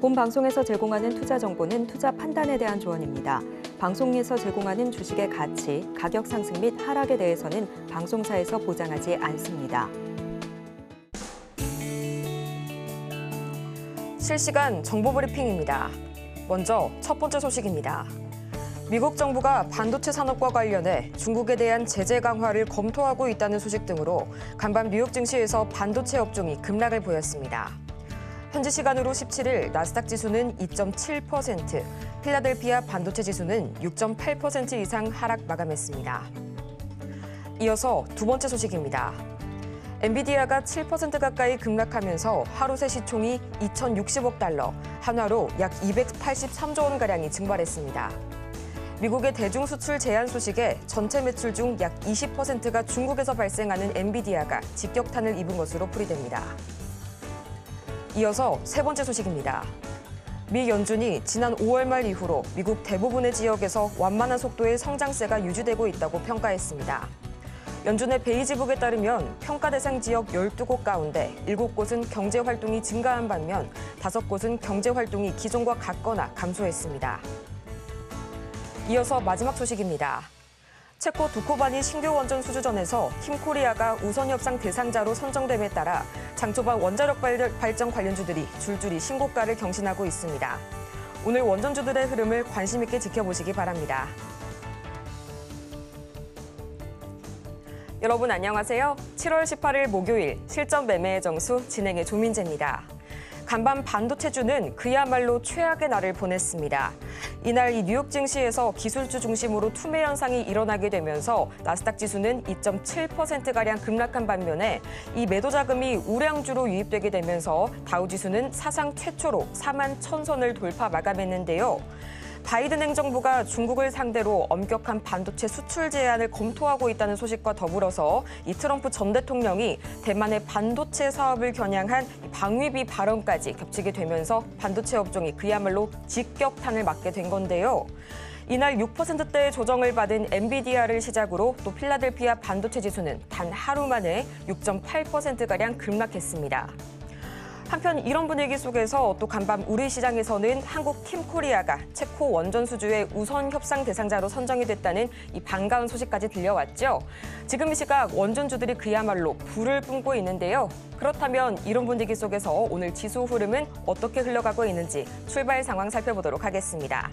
본 방송에서 제공하는 투자 정보는 투자 판단에 대한 조언입니다. 방송에서 제공하는 주식의 가치, 가격 상승 및 하락에 대해서는 방송사에서 보장하지 않습니다. 실시간 정보 브리핑입니다. 먼저 첫 번째 소식입니다. 미국 정부가 반도체 산업과 관련해 중국에 대한 제재 강화를 검토하고 있다는 소식 등으로 간밤 뉴욕 증시에서 반도체 업종이 급락을 보였습니다. 현지 시간으로 17일 나스닥 지수는 2.7%, 필라델피아 반도체 지수는 6.8% 이상 하락 마감했습니다. 이어서 두 번째 소식입니다. 엔비디아가 7% 가까이 급락하면서 하루 새 시총이 2,060억 달러, 한화로 약 283조 원가량이 증발했습니다. 미국의 대중 수출 제한 소식에 전체 매출 중 약 20%가 중국에서 발생하는 엔비디아가 직격탄을 입은 것으로 풀이됩니다. 이어서 세 번째 소식입니다. 미 연준이 지난 5월 말 이후로 미국 대부분의 지역에서 완만한 속도의 성장세가 유지되고 있다고 평가했습니다. 연준의 베이지북에 따르면 평가 대상 지역 12곳 가운데 7곳은 경제 활동이 증가한 반면 5곳은 경제 활동이 기존과 같거나 감소했습니다. 이어서 마지막 소식입니다. 체코 두코바니 신규 원전 수주전에서 팀코리아가 우선 협상 대상자로 선정됨에 따라 장초반 원자력 발전 관련주들이 줄줄이 신고가를 경신하고 있습니다. 오늘 원전주들의 흐름을 관심 있게 지켜보시기 바랍니다. 여러분 안녕하세요. 7월 18일 목요일 실전 매매의 정수 진행의 조민재입니다. 간밤 반도체주는 그야말로 최악의 날을 보냈습니다. 이날 이 뉴욕 증시에서 기술주 중심으로 투매 현상이 일어나게 되면서 나스닥 지수는 2.7%가량 급락한 반면에 이 매도 자금이 우량주로 유입되게 되면서 다우 지수는 사상 최초로 4만 1,000선을 돌파 마감했는데요. 바이든 행정부가 중국을 상대로 엄격한 반도체 수출 제한을 검토하고 있다는 소식과 더불어서 이 트럼프 전 대통령이 대만의 반도체 사업을 겨냥한 방위비 발언까지 겹치게 되면서 반도체 업종이 그야말로 직격탄을 맞게 된 건데요. 이날 6%대의 조정을 받은 엔비디아를 시작으로 또 필라델피아 반도체 지수는 단 하루 만에 6.8%가량 급락했습니다. 한편 이런 분위기 속에서 또 간밤 우리 시장에서는 한국 팀코리아가 체코 원전 수주의 우선 협상 대상자로 선정이 됐다는 이 반가운 소식까지 들려왔죠. 지금 이 시각 원전주들이 그야말로 불을 뿜고 있는데요. 그렇다면 이런 분위기 속에서 오늘 지수 흐름은 어떻게 흘러가고 있는지 출발 상황 살펴보도록 하겠습니다.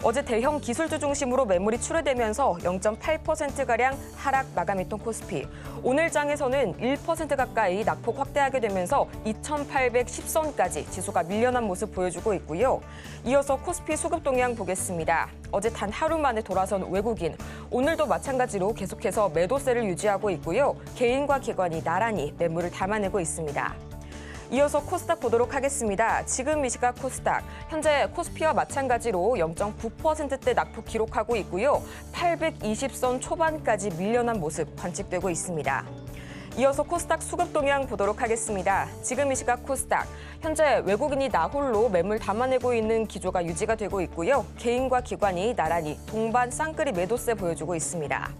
어제 대형 기술주 중심으로 매물이 출회되면서 0.8%가량 하락 마감했던 코스피. 오늘 장에서는 1% 가까이 낙폭 확대하게 되면서 2,810선까지 지수가 밀려난 모습 보여주고 있고요. 이어서 코스피 수급 동향 보겠습니다. 어제 단 하루 만에 돌아선 외국인. 오늘도 마찬가지로 계속해서 매도세를 유지하고 있고요. 개인과 기관이 나란히 매물을 담아내고 있습니다. 이어서 코스닥 보도록 하겠습니다. 지금 이 시각 코스닥, 현재 코스피와 마찬가지로 0.9%대 낙폭 기록하고 있고요. 820선 초반까지 밀려난 모습 관측되고 있습니다. 이어서 코스닥 수급 동향 보도록 하겠습니다. 지금 이 시각 코스닥, 현재 외국인이 나홀로 매물 담아내고 있는 기조가 유지가 되고 있고요. 개인과 기관이 나란히 동반 쌍끌이 매도세 보여주고 있습니다.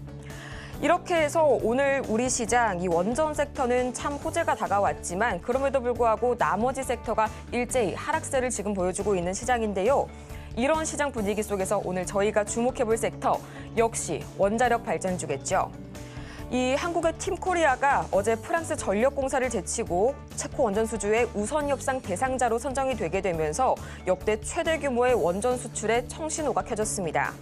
이렇게 해서 오늘 우리 시장 이 원전 섹터는 참 호재가 다가왔지만 그럼에도 불구하고 나머지 섹터가 일제히 하락세를 지금 보여주고 있는 시장인데요. 이런 시장 분위기 속에서 오늘 저희가 주목해볼 섹터 역시 원자력 발전주겠죠. 이 한국의 팀코리아가 어제 프랑스 전력공사를 제치고 체코 원전 수주의 우선 협상 대상자로 선정이 되게 되면서 역대 최대 규모의 원전 수출에 청신호가 켜졌습니다.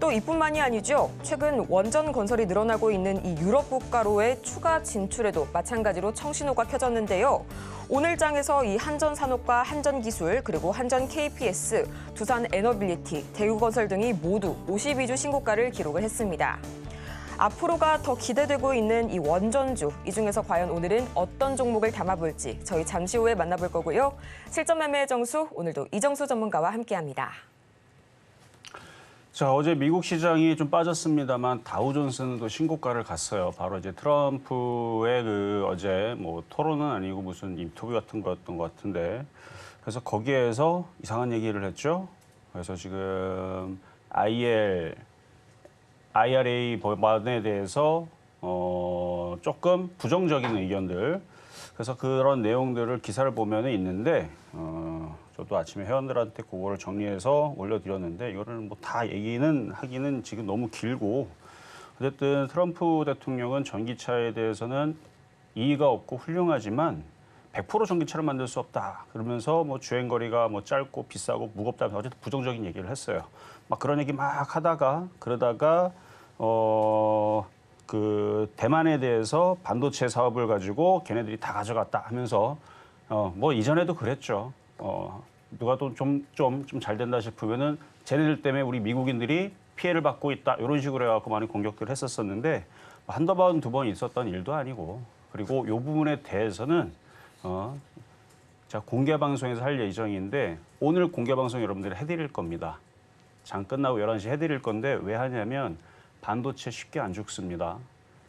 또 이뿐만이 아니죠. 최근 원전 건설이 늘어나고 있는 이 유럽 국가로의 추가 진출에도 마찬가지로 청신호가 켜졌는데요. 오늘 장에서 이 한전산업과 한전기술 그리고 한전 KPS, 두산 에너빌리티, 대우건설 등이 모두 52주 신고가를 기록을 했습니다. 앞으로가 더 기대되고 있는 이 원전주, 이 중에서 과연 오늘은 어떤 종목을 담아볼지 저희 잠시 후에 만나볼 거고요. 실전 매매의 정수, 오늘도 이정수 전문가와 함께합니다. 자, 어제 미국 시장이 좀 빠졌습니다만 다우존스는 또 신고가를 갔어요. 바로 이제 트럼프의 어제 뭐 토론은 아니고 무슨 인터뷰 같은 거였던 것 같은데, 그래서 거기에서 이상한 얘기를 했죠. 그래서 지금 IRA 법안에 대해서 조금 부정적인 의견들, 그래서 그런 내용들을 기사를 보면 있는데 좀 저도 아침에 회원들한테 그거를 정리해서 올려드렸는데 이거를 뭐 다 얘기는 하기는 지금 너무 길고 어쨌든 트럼프 대통령은 전기차에 대해서는 이의가 없고 훌륭하지만 100% 전기차를 만들 수 없다. 그러면서 뭐 주행거리가 뭐 짧고 비싸고 무겁다면서 어쨌든 부정적인 얘기를 했어요. 막 그런 얘기 막 하다가 그러다가 그 대만에 대해서 반도체 사업을 가지고 걔네들이 다 가져갔다 하면서 뭐 이전에도 그랬죠. 누가 또 좀 잘 된다 싶으면은 쟤네들 때문에 우리 미국인들이 피해를 받고 있다 이런 식으로 해갖고 많이 공격들을 했었었는데 한두 번, 두 번 있었던 일도 아니고 그리고 이 부분에 대해서는 제가 공개 방송에서 할 예정인데 오늘 공개 방송 여러분들이 해드릴 겁니다. 장 끝나고 11시 해드릴 건데 왜 하냐면 반도체 쉽게 안 죽습니다.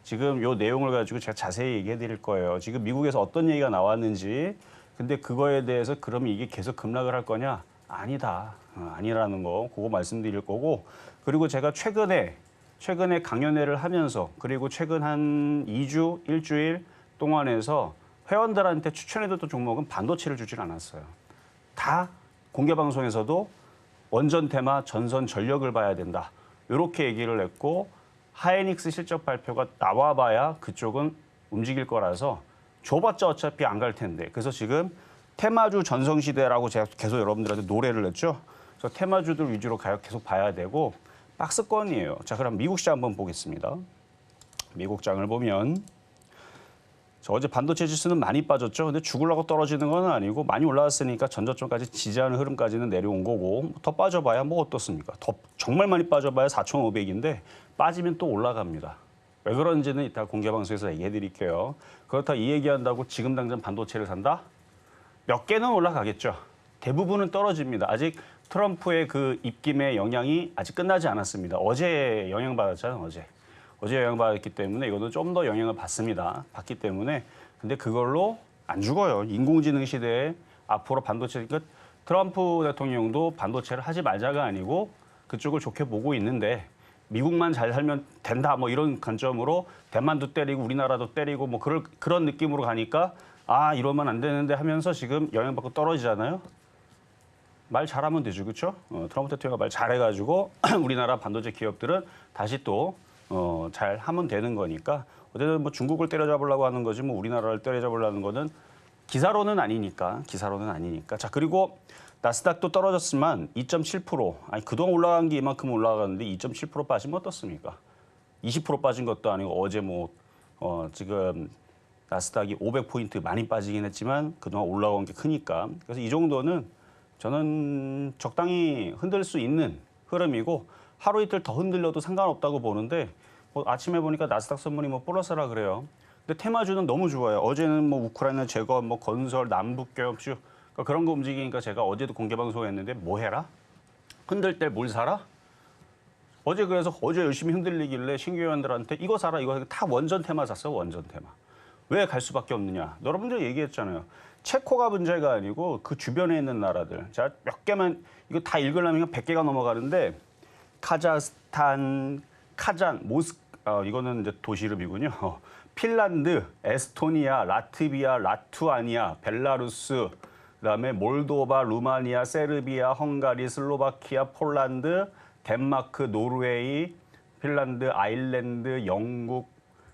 지금 요 내용을 가지고 제가 자세히 얘기해 드릴 거예요. 지금 미국에서 어떤 얘기가 나왔는지 근데 그거에 대해서 그러면 이게 계속 급락을 할 거냐? 아니다. 아니라는 거 그거 말씀드릴 거고 그리고 제가 최근에 강연회를 하면서 그리고 최근 한 2주, 일주일 동안에서 회원들한테 추천해줬던 종목은 반도체를 주질 않았어요. 다 공개 방송에서도 원전 테마, 전선 전력을 봐야 된다. 이렇게 얘기를 했고 하이닉스 실적 발표가 나와봐야 그쪽은 움직일 거라서 줘봤자 어차피 안 갈 텐데. 그래서 지금 테마주 전성시대라고 제가 계속 여러분들한테 노래를 했죠. 그래서 테마주들 위주로 가격 계속 봐야 되고 박스권이에요. 자, 그럼 미국 시장 한번 보겠습니다. 미국 장을 보면 어제 반도체 지수는 많이 빠졌죠. 근데 죽으려고 떨어지는 건 아니고 많이 올라왔으니까 전저점까지 지지하는 흐름까지는 내려온 거고 더 빠져봐야 뭐 어떻습니까? 더 정말 많이 빠져봐야 4,500인데 빠지면 또 올라갑니다. 왜 그런지는 이따 공개 방송에서 얘기해 드릴게요. 그렇다 이 얘기한다고 지금 당장 반도체를 산다? 몇 개는 올라가겠죠. 대부분은 떨어집니다. 아직 트럼프의 그 입김의 영향이 아직 끝나지 않았습니다. 어제 영향받았잖아요. 어제 영향받았기 때문에 이거는 좀 더 영향을 받습니다. 받기 때문에 근데 그걸로 안 죽어요. 인공지능 시대에 앞으로 반도체 그러니까 트럼프 대통령도 반도체를 하지 말자가 아니고 그쪽을 좋게 보고 있는데 미국만 잘 살면 된다 뭐 이런 관점으로 대만도 때리고 우리나라도 때리고 뭐 그런 느낌으로 가니까 아 이러면 안 되는데 하면서 지금 영향받고 떨어지잖아요. 말 잘하면 되죠, 그렇죠? 트럼프 대통령이 말 잘해가지고 우리나라 반도체 기업들은 다시 또 잘 하면 되는 거니까 어쨌든 뭐 중국을 때려잡으려고 하는 거지 뭐 우리나라를 때려잡으려는 거는 기사로는 아니니까. 자 그리고 나스닥도 떨어졌지만 2.7% 아니 그동안 올라간 게 이만큼 올라갔는데 2.7% 빠지면 어떻습니까? 20% 빠진 것도 아니고 어제 뭐 지금 나스닥이 500포인트 많이 빠지긴 했지만 그동안 올라간 게 크니까 그래서 이 정도는 저는 적당히 흔들 수 있는 흐름이고 하루 이틀 더 흔들려도 상관없다고 보는데 뭐 아침에 보니까 나스닥 선물이 뭐 플러스라 그래요. 근데 테마주는 너무 좋아요. 어제는 뭐 우크라이나 제거, 뭐 건설, 남북경협주 그러니까 그런 거 움직이니까 제가 어제도 공개 방송했는데 뭐 해라? 흔들 때 뭘 사라? 어제 그래서 어제 열심히 흔들리길래 신규 회원들한테 이거 사라 이거 다 원전 테마 샀어 원전 테마. 왜 갈 수밖에 없느냐? 여러분들 얘기했잖아요. 체코가 문제가 아니고 그 주변에 있는 나라들. 자, 몇 개만 이거 다 읽으려면 100개가 넘어가는데 카자흐스탄, 이거는 이제 도시 이름이군요. 핀란드, 에스토니아, 라트비아, 라투아니아, 벨라루스, 그다음에 몰도바, 루마니아, 세르비아, 헝가리, 슬로바키아, 폴란드, 덴마크, 노르웨이, 핀란드, 아일랜드, 영국,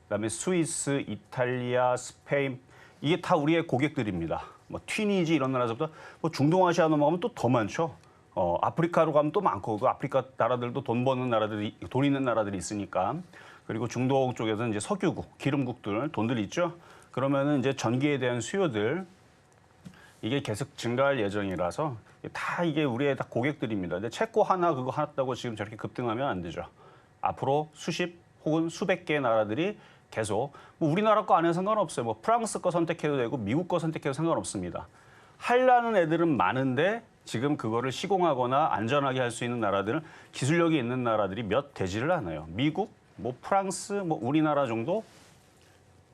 그다음에 스위스, 이탈리아, 스페인 이게 다 우리의 고객들입니다. 뭐 튀니지 이런 나라에서부터 뭐 중동아시아 넘어가면 또 더 많죠. 아프리카로 가면 또 많고 그 아프리카 나라들도 돈 버는 나라들이 돈 있는 나라들이 있으니까 그리고 중동 쪽에서는 이제 석유국, 기름국들 돈들이 있죠. 그러면은 이제 전기에 대한 수요들 이게 계속 증가할 예정이라서 다 이게 우리의 다 고객들입니다. 근데 체코 하나 그거 하나다고 지금 저렇게 급등하면 안 되죠. 앞으로 수십 혹은 수백 개의 나라들이 계속 뭐 우리나라 거 안에 상관없어요. 뭐 프랑스 거 선택해도 되고 미국 거 선택해도 상관없습니다. 하려는 애들은 많은데 지금 그거를 시공하거나 안전하게 할 수 있는 나라들은 기술력이 있는 나라들이 몇 되지를 않아요. 미국, 뭐 프랑스, 뭐 우리나라 정도?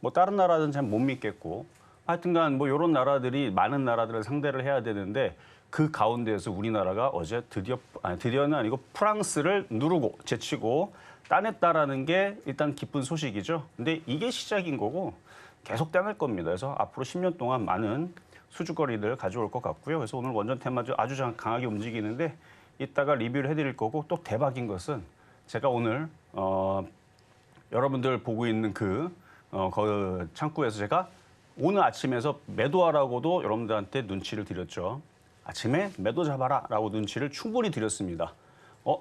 뭐 다른 나라는 잘 못 믿겠고 하여튼간 뭐 이런 나라들이 많은 나라들을 상대를 해야 되는데 그 가운데에서 우리나라가 어제 드디어는 아니고 프랑스를 누르고 제치고 따냈다라는 게 일단 기쁜 소식이죠. 근데 이게 시작인 거고 계속 떼낼 겁니다. 그래서 앞으로 10년 동안 많은 수주거리들 가져올 것 같고요. 그래서 오늘 원전 테마주 아주 강하게 움직이는데 이따가 리뷰를 해드릴 거고 또 대박인 것은 제가 오늘 여러분들 보고 있는 그 창구에서 제가 오늘 아침에서 매도하라고도 여러분들한테 눈치를 드렸죠. 아침에 매도 잡아라라고 눈치를 충분히 드렸습니다.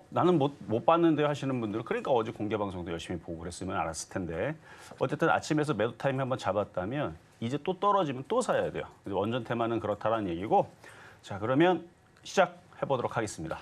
나는 못 봤는데 하시는 분들은 그러니까 어제 공개 방송도 열심히 보고 그랬으면 알았을 텐데 어쨌든 아침에서 매도 타임 한번 잡았다면 이제 또 떨어지면 또 사야 돼요. 원전 테마는 그렇다라는 얘기고 자 그러면 시작해 보도록 하겠습니다.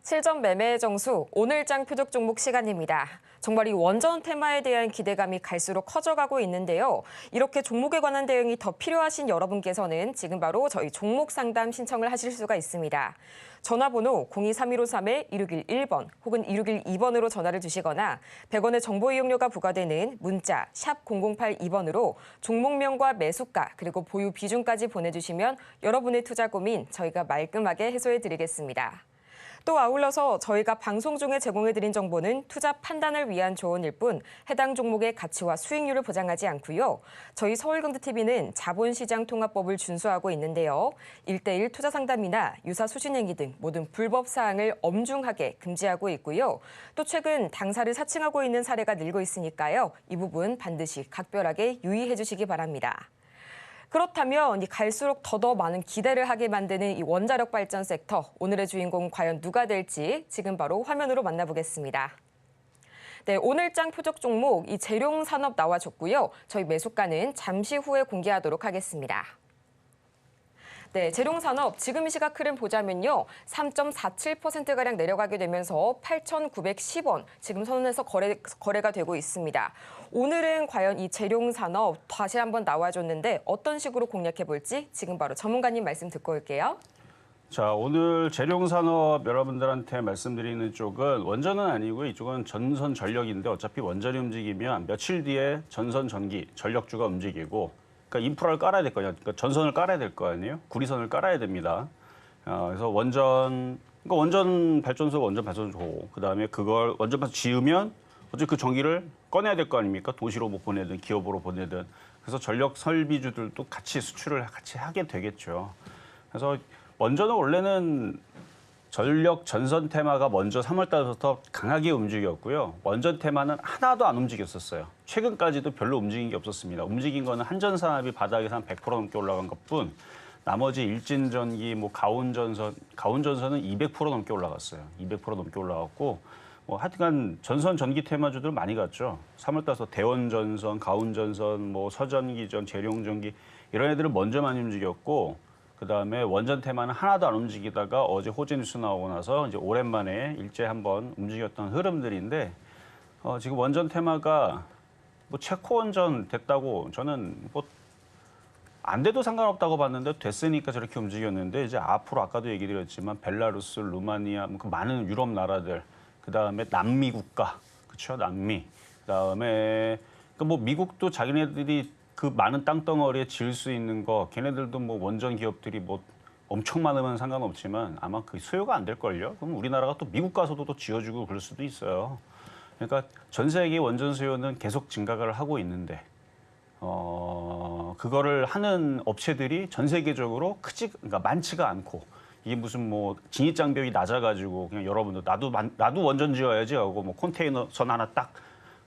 실전 매매의 정수 오늘장 표적 종목 시간입니다. 정말 이 원전 테마에 대한 기대감이 갈수록 커져가고 있는데요. 이렇게 종목에 관한 대응이 더 필요하신 여러분께서는 지금 바로 저희 종목 상담 신청을 하실 수가 있습니다. 전화번호 023153-1611번 혹은 1612번으로 전화를 주시거나 100원의 정보 이용료가 부과되는 문자 샵 0082번으로 종목명과 매수가 그리고 보유 비중까지 보내주시면 여러분의 투자 고민 저희가 말끔하게 해소해드리겠습니다. 또 아울러서 저희가 방송 중에 제공해드린 정보는 투자 판단을 위한 조언일 뿐 해당 종목의 가치와 수익률을 보장하지 않고요. 저희 서울금두TV는 자본시장통합법을 준수하고 있는데요. 1:1 투자 상담이나 유사 수신행위 등 모든 불법 사항을 엄중하게 금지하고 있고요. 또 최근 당사를 사칭하고 있는 사례가 늘고 있으니까요. 이 부분 반드시 각별하게 유의해 주시기 바랍니다. 그렇다면 갈수록 더더 많은 기대를 하게 만드는 이 원자력 발전 섹터, 오늘의 주인공 과연 누가 될지 지금 바로 화면으로 만나보겠습니다. 네, 오늘장 표적 종목 이 재룡산업 나와줬고요. 저희 매수가는 잠시 후에 공개하도록 하겠습니다. 네, 재룡산업 지금 이 시각 흐름 보자면요. 3.47%가량 내려가게 되면서 8,910원 지금 선에서 거래가 되고 있습니다. 오늘은 과연 이 재룡산업 다시 한번 나와줬는데 어떤 식으로 공략해볼지 지금 바로 전문가님 말씀 듣고 올게요. 자, 오늘 재룡산업 여러분들한테 말씀드리는 쪽은 원전은 아니고 이쪽은 전선 전력인데 어차피 원전이 움직이면 며칠 뒤에 전선 전기 전력주가 움직이고 그러니까 인프라를 깔아야 될 거 아니에요. 그러니까 전선을 깔아야 될 거 아니에요. 구리선을 깔아야 됩니다. 그래서 원전 발전소 그다음에 그걸 원전 발전소 지으면 어차피 그 전기를 꺼내야 될 거 아닙니까? 도시로 뭐 보내든 기업으로 보내든. 그래서 전력 설비주들도 같이 수출을 같이 하게 되겠죠. 그래서 원전은 원래는 전력 전선 테마가 먼저 3월 달부터 강하게 움직였고요. 원전 테마는 하나도 안 움직였었어요. 최근까지도 별로 움직인 게 없었습니다. 움직인 거는 한전산업이 바닥에서 한 100% 넘게 올라간 것뿐 나머지 일진전기, 가온전선은 200% 넘게 올라갔어요. 200% 넘게 올라갔고 하여튼간 전선 전기 테마주들 많이 갔죠. 3월 달부터 대원전선, 가온전선, 서전기전, 재룡전기 이런 애들은 먼저 많이 움직였고 그다음에 원전 테마는 하나도 안 움직이다가 어제 호재 뉴스 나오고 나서 이제 오랜만에 일제 한번 움직였던 흐름들인데 지금 원전 테마가 체코 원전 됐다고 저는 안 돼도 상관없다고 봤는데 됐으니까 저렇게 움직였는데 이제 앞으로 아까도 얘기 드렸지만 벨라루스, 루마니아 그 많은 유럽 나라들 그다음에 남미 국가 그렇죠 남미 그다음에 미국도 자기네들이 그 많은 땅덩어리에 지을 수 있는 거 걔네들도 원전 기업들이 엄청 많으면 상관없지만 아마 그 수요가 안 될걸요. 그럼 우리나라가 또 미국 가서도 또 지어주고 그럴 수도 있어요. 그러니까 전 세계 원전 수요는 계속 증가를 하고 있는데 그거를 하는 업체들이 전 세계적으로 그러니까 많지가 않고 이게 무슨 진입 장벽이 낮아가지고 그냥 여러분들 나도 원전 지어야지 하고 컨테이너선 하나 딱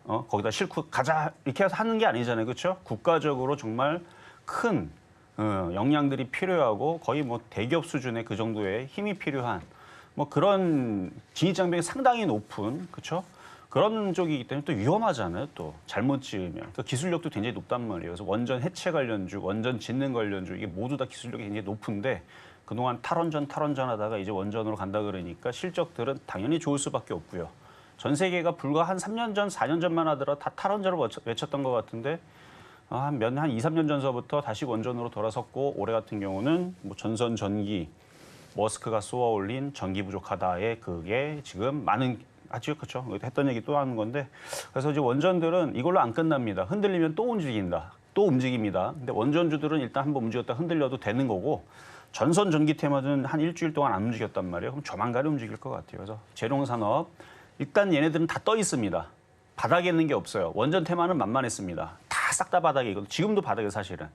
거기다 싣고 가자 이렇게 해서 하는 게 아니잖아요. 그렇죠? 국가적으로 정말 큰 역량들이 필요하고 거의 대기업 수준의 그 정도의 힘이 필요한 그런 진입 장벽이 상당히 높은 그렇죠? 그런 쪽이기 때문에 또 위험하잖아요. 또 잘못 지으면. 그러니까 기술력도 굉장히 높단 말이에요. 그래서 원전 해체 관련주, 원전 짓는 관련주 이게 모두 다 기술력이 굉장히 높은데 그동안 탈원전 하다가 이제 원전으로 간다 그러니까 실적들은 당연히 좋을 수밖에 없고요. 전 세계가 불과 한 3년 전, 4년 전만 하더라도 다 탈원전을 외쳤던 것 같은데 한 2, 3년 전서부터 다시 원전으로 돌아섰고 올해 같은 경우는 전선 전기, 머스크가 쏘아올린 전기 부족하다에 그게 지금 많은 아주 그렇죠. 했던 얘기 또 하는 건데 그래서 이제 원전들은 이걸로 안 끝납니다. 흔들리면 또 움직입니다. 근데 원전주들은 일단 한번 움직였다 흔들려도 되는 거고 전선 전기 테마주는 한 일주일 동안 안 움직였단 말이에요. 그럼 조만간에 움직일 것 같아요. 그래서 재룡산업 일단 얘네들은 다 떠 있습니다. 바닥에 있는 게 없어요. 원전 테마는 만만했습니다. 다 싹 다 바닥에 있거든요. 지금도 바닥에 사실은.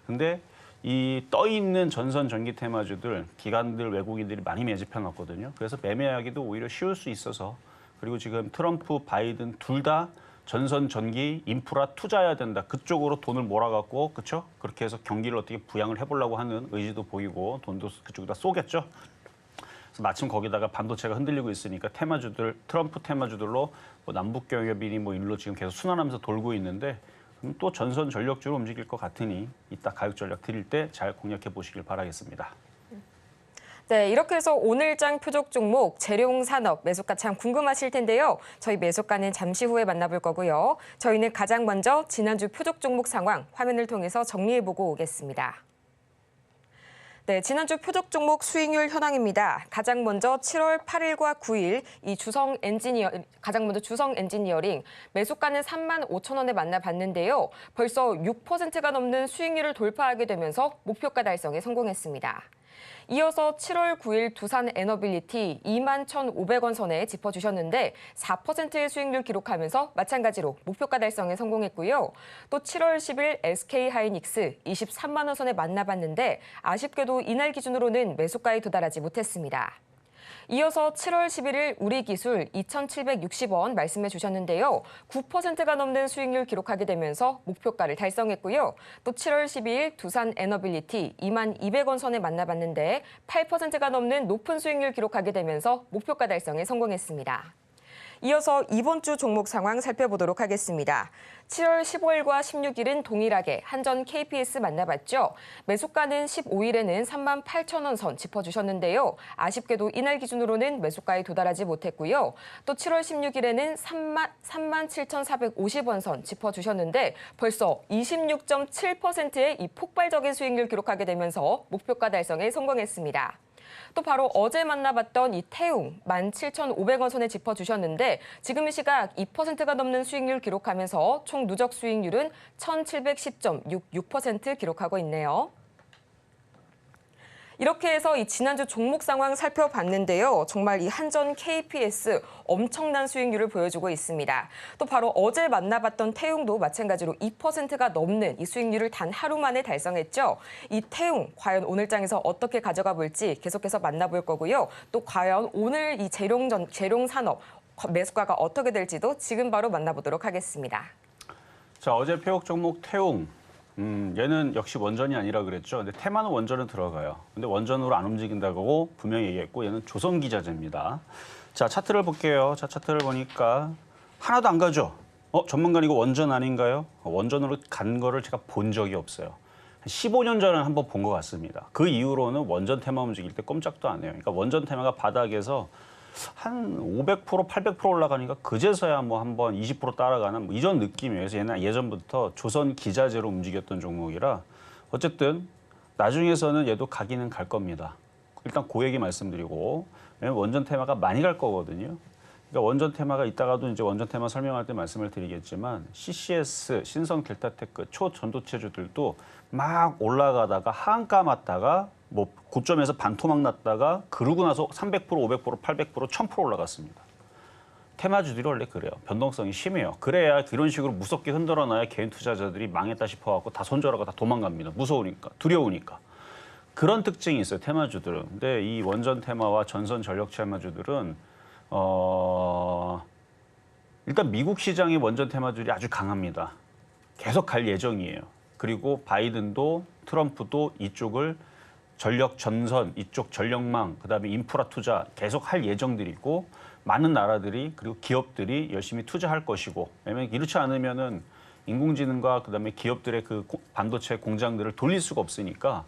근데 이 떠 있는 전선 전기 테마주들 기관들 외국인들이 많이 매집해 놨거든요. 그래서 매매하기도 오히려 쉬울 수 있어서 그리고 지금 트럼프 바이든 둘 다 전선 전기 인프라 투자해야 된다. 그쪽으로 돈을 몰아갖고 그렇죠? 그렇게 해서 경기를 어떻게 부양을 해보려고 하는 의지도 보이고 돈도 그쪽에다 쏘겠죠. 그래서 마침 거기다가 반도체가 흔들리고 있으니까 테마주들 트럼프 테마주들로 뭐 남북 경협이니 뭐 일로 지금 계속 순환하면서 돌고 있는데 그럼 또 전선 전력주로 움직일 것 같으니 이따 가격 전략 드릴 때 잘 공략해 보시길 바라겠습니다. 네, 이렇게 해서 오늘장 표적 종목 재룡산업 매수가 참 궁금하실 텐데요. 저희 매수가는 잠시 후에 만나볼 거고요. 저희는 가장 먼저 지난주 표적 종목 상황 화면을 통해서 정리해보고 오겠습니다. 네, 지난주 표적 종목 수익률 현황입니다. 가장 먼저 7월 8일과 9일 가장 먼저 주성 엔지니어링 매수가는 35,000원에 만나봤는데요. 벌써 6%가 넘는 수익률을 돌파하게 되면서 목표가 달성에 성공했습니다. 이어서 7월 9일 두산 에너빌리티 21,500원 선에 짚어주셨는데 4%의 수익률 기록하면서 마찬가지로 목표가 달성에 성공했고요. 또 7월 10일 SK하이닉스 23만 원 선에 만나봤는데 아쉽게도 이날 기준으로는 매수가에 도달하지 못했습니다. 이어서 7월 11일 우리기술 2,760원 말씀해 주셨는데요. 9%가 넘는 수익률 기록하게 되면서 목표가를 달성했고요. 또 7월 12일 두산 에너빌리티 22,200원 선에 만나봤는데 8%가 넘는 높은 수익률 기록하게 되면서 목표가 달성에 성공했습니다. 이어서 이번 주 종목 상황 살펴보도록 하겠습니다. 7월 15일과 16일은 동일하게 한전 KPS 만나봤죠. 매수가는 15일에는 38,000원 선 짚어주셨는데요. 아쉽게도 이날 기준으로는 매수가에 도달하지 못했고요. 또 7월 16일에는 37,450원 선 짚어주셨는데 벌써 26.7%의 이 폭발적인 수익률 기록하게 되면서 목표가 달성에 성공했습니다. 또 바로 어제 만나봤던 이 태웅 17,500원 선에 짚어주셨는데 지금 이 시각 2%가 넘는 수익률 기록하면서 총 누적 수익률은 1,710.66% 기록하고 있네요. 이렇게 해서 이 지난주 종목 상황 살펴봤는데요. 정말 이 한전 KPS 엄청난 수익률을 보여주고 있습니다. 또 바로 어제 만나봤던 태웅도 마찬가지로 2%가 넘는 이 수익률을 단 하루 만에 달성했죠. 이 태웅 과연 오늘 장에서 어떻게 가져가 볼지 계속해서 만나볼 거고요. 또 과연 오늘 이 재룡산업 매수가가 어떻게 될지도 지금 바로 만나보도록 하겠습니다. 자, 어제 표적 종목 태웅. 얘는 역시 원전이 아니라 그랬죠. 근데 테마는 원전은 들어가요. 근데 원전으로 안 움직인다고 분명히 얘기했고 얘는 조선기자재입니다. 자, 차트를 볼게요. 자, 차트를 보니까 하나도 안 가죠. 전문가 이거 원전 아닌가요? 원전으로 간 거를 제가 본 적이 없어요. 15년 전에 한번 본 것 같습니다. 그 이후로는 원전 테마 움직일 때 꼼짝도 안 해요. 그러니까 원전 테마가 바닥에서 한 500%, 800% 올라가니까 그제서야 뭐 한번 20% 따라가는 뭐 이런 느낌이에요. 그래서 예전부터 조선 기자재로 움직였던 종목이라 어쨌든 나중에서는 얘도 가기는 갈 겁니다. 일단 그 얘기 말씀드리고 왜냐면 원전 테마가 많이 갈 거거든요. 그러니까 원전 테마가 이따가도 이제 원전 테마 설명할 때 말씀을 드리겠지만 CCS, 신성 델타테크, 초전도체주들도 막 올라가다가 하한가 맞다가 뭐 고점에서 반토막 났다가 그러고 나서 300%, 500%, 800%, 1000% 올라갔습니다. 테마주들이 원래 그래요. 변동성이 심해요. 그래야 이런 식으로 무섭게 흔들어놔야 개인 투자자들이 망했다 싶어갖고 다 손절하고 다 도망갑니다. 무서우니까, 두려우니까. 그런 특징이 있어요, 테마주들은. 근데 이 원전 테마와 전선 전력 테마주들은 일단 미국 시장의 원전 테마주들이 아주 강합니다. 계속 갈 예정이에요. 그리고 바이든도 트럼프도 이쪽을 전력 전선, 이쪽 전력망, 그다음에 인프라 투자 계속 할 예정들이 있고 많은 나라들이 그리고 기업들이 열심히 투자할 것이고 왜냐하면 이렇지 않으면은 인공지능과 그다음에 기업들의 그 반도체 공장들을 돌릴 수가 없으니까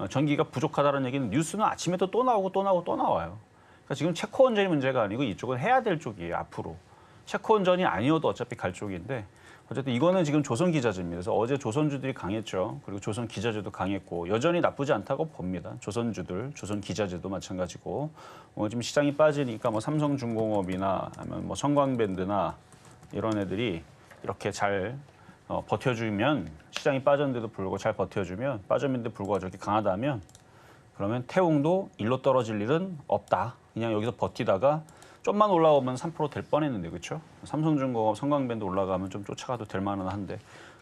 전기가 부족하다는 얘기는 뉴스는 아침에도 또 나오고 또 나오고 또 나와요. 그러니까 지금 체코 원전이 문제가 아니고 이쪽은 해야 될 쪽이에요, 앞으로. 체코 원전이 아니어도 어차피 갈 쪽인데 어쨌든 이거는 지금 조선 기자재입니다. 그래서 어제 조선주들이 강했죠. 그리고 조선 기자재도 강했고 여전히 나쁘지 않다고 봅니다. 조선주들, 조선 기자재도 마찬가지고 지금 시장이 빠지니까 뭐 삼성중공업이나 아니면 뭐 성광밴드나 이런 애들이 이렇게 잘 버텨주면 시장이 빠졌는데도 불구하고 잘 버텨주면 빠졌는데 불구하고 저렇게 강하다면 그러면 태웅도 일로 떨어질 일은 없다. 그냥 여기서 버티다가 좀만 올라오면 3% 될 뻔했는데 그렇죠? 삼성중공업, 성광밴드 올라가면 좀 쫓아가도 될 만은 한데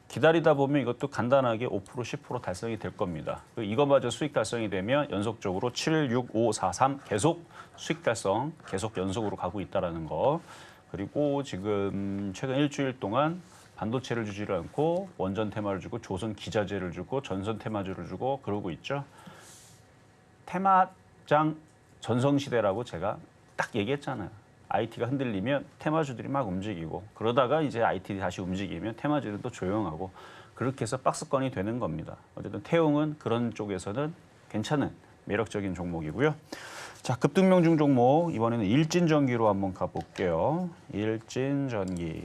기다리다 보면 이것도 간단하게 5%, 10% 달성이 될 겁니다. 이거마저 수익 달성이 되면 연속적으로 7, 6, 5, 4, 3 계속 수익 달성 계속 연속으로 가고 있다는 거. 그리고 지금 최근 일주일 동안 반도체를 주지를 않고 원전 테마를 주고 조선 기자재를 주고 전선 테마주를 주고 그러고 있죠. 테마장 전성시대라고 제가 딱 얘기했잖아요. IT가 흔들리면 테마주들이 막 움직이고 그러다가 이제 IT 다시 움직이면 테마주들은 또 조용하고 그렇게 해서 박스권이 되는 겁니다. 어쨌든 태웅은 그런 쪽에서는 괜찮은 매력적인 종목이고요. 자, 급등명중 종목 이번에는 일진전기로 한번 가볼게요. 일진전기.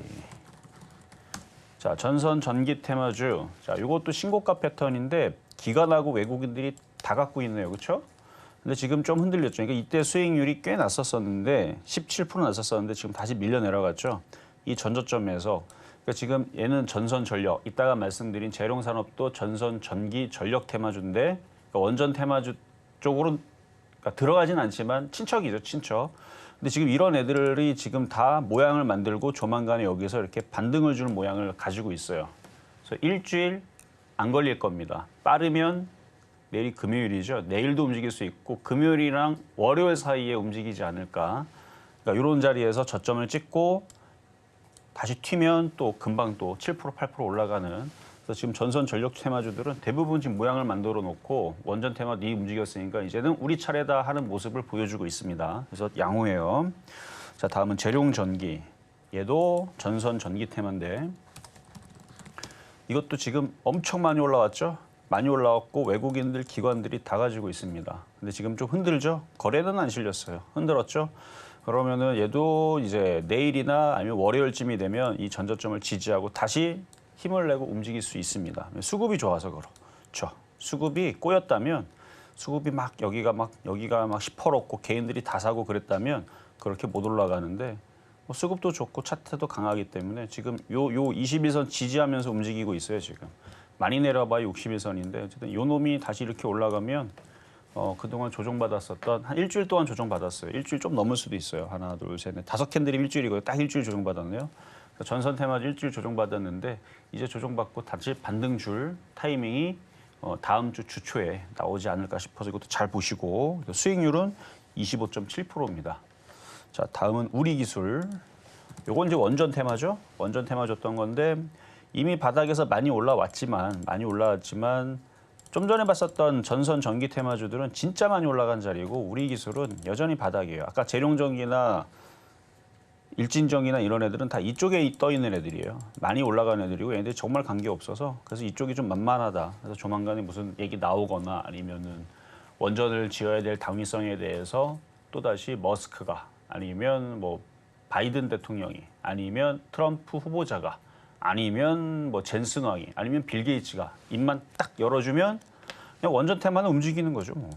자, 전선 전기 테마주. 자, 이것도 신고가 패턴인데 기관하고 외국인들이 다 갖고 있네요. 그렇죠? 근데 지금 좀 흔들렸죠. 그러니까 이때 수익률이 꽤 났었었는데 17% 났었었는데 지금 다시 밀려 내려갔죠. 이 전저점에서 그러니까 지금 얘는 전선 전력, 이따가 말씀드린 재룡산업도 전선 전기 전력 테마주인데 그러니까 원전 테마주 쪽으로 그러니까 들어가진 않지만 친척이죠, 친척. 근데 지금 이런 애들이 지금 다 모양을 만들고 조만간에 여기서 이렇게 반등을 주는 모양을 가지고 있어요. 그래서 일주일 안 걸릴 겁니다. 빠르면 내일이 금요일이죠. 내일도 움직일 수 있고 금요일이랑 월요일 사이에 움직이지 않을까. 그러니까 이런 자리에서 저점을 찍고 다시 튀면 또 금방 또 7%, 8% 올라가는. 그래서 지금 전선 전력 테마주들은 대부분 지금 모양을 만들어 놓고 원전 테마 니 움직였으니까 이제는 우리 차례다 하는 모습을 보여주고 있습니다. 그래서 양호해요. 자, 다음은 재룡전기. 얘도 전선 전기 테마인데 이것도 지금 엄청 많이 올라왔죠. 많이 올라왔고 외국인들 기관들이 다 가지고 있습니다. 근데 지금 좀 흔들죠. 거래는 안 실렸어요. 흔들었죠. 그러면은 얘도 이제 내일이나 아니면 월요일쯤이 되면 이 전저점을 지지하고 다시 힘을 내고 움직일 수 있습니다. 수급이 좋아서 그렇죠. 수급이 꼬였다면 수급이 막 여기가 막 시퍼렇고 개인들이 다 사고 그랬다면 그렇게 못 올라가는데 뭐 수급도 좋고 차트도 강하기 때문에 지금 요 21선 지지하면서 움직이고 있어요. 지금. 많이 내려봐야 61선인데 어쨌든 요 놈이 다시 이렇게 올라가면 그동안 조정받았었던 한 일주일 동안 조정받았어요. 일주일 좀 넘을 수도 있어요. 하나, 둘, 셋, 넷. 5캔들이 일주일이고요. 딱 일주일 조정받았네요. 전선 테마주 일주일 조정받았는데 이제 조정받고 다시 반등 줄 타이밍이 다음 주 주초에 나오지 않을까 싶어서 이것도 잘 보시고 수익률은 25.7%입니다. 자, 다음은 우리기술. 요건 이제 원전 테마죠. 원전 테마 줬던 건데 이미 바닥에서 많이 올라왔지만 좀 전에 봤었던 전선 전기 테마주들은 진짜 많이 올라간 자리고 우리 기술은 여전히 바닥이에요. 아까 재룡전기나 일진전기나 이런 애들은 다 이쪽에 떠 있는 애들이에요. 많이 올라간 애들이고 얘네들이 정말 관계 없어서 그래서 이쪽이 좀 만만하다. 그래서 조만간에 무슨 얘기 나오거나 아니면은 원전을 지어야 될 당위성에 대해서 또다시 머스크가 아니면 뭐 바이든 대통령이 아니면 트럼프 후보자가 아니면 뭐 젠슨 왕이 아니면 빌 게이츠가 입만 딱 열어주면 그냥 원전 테마는 움직이는 거죠. 뭐.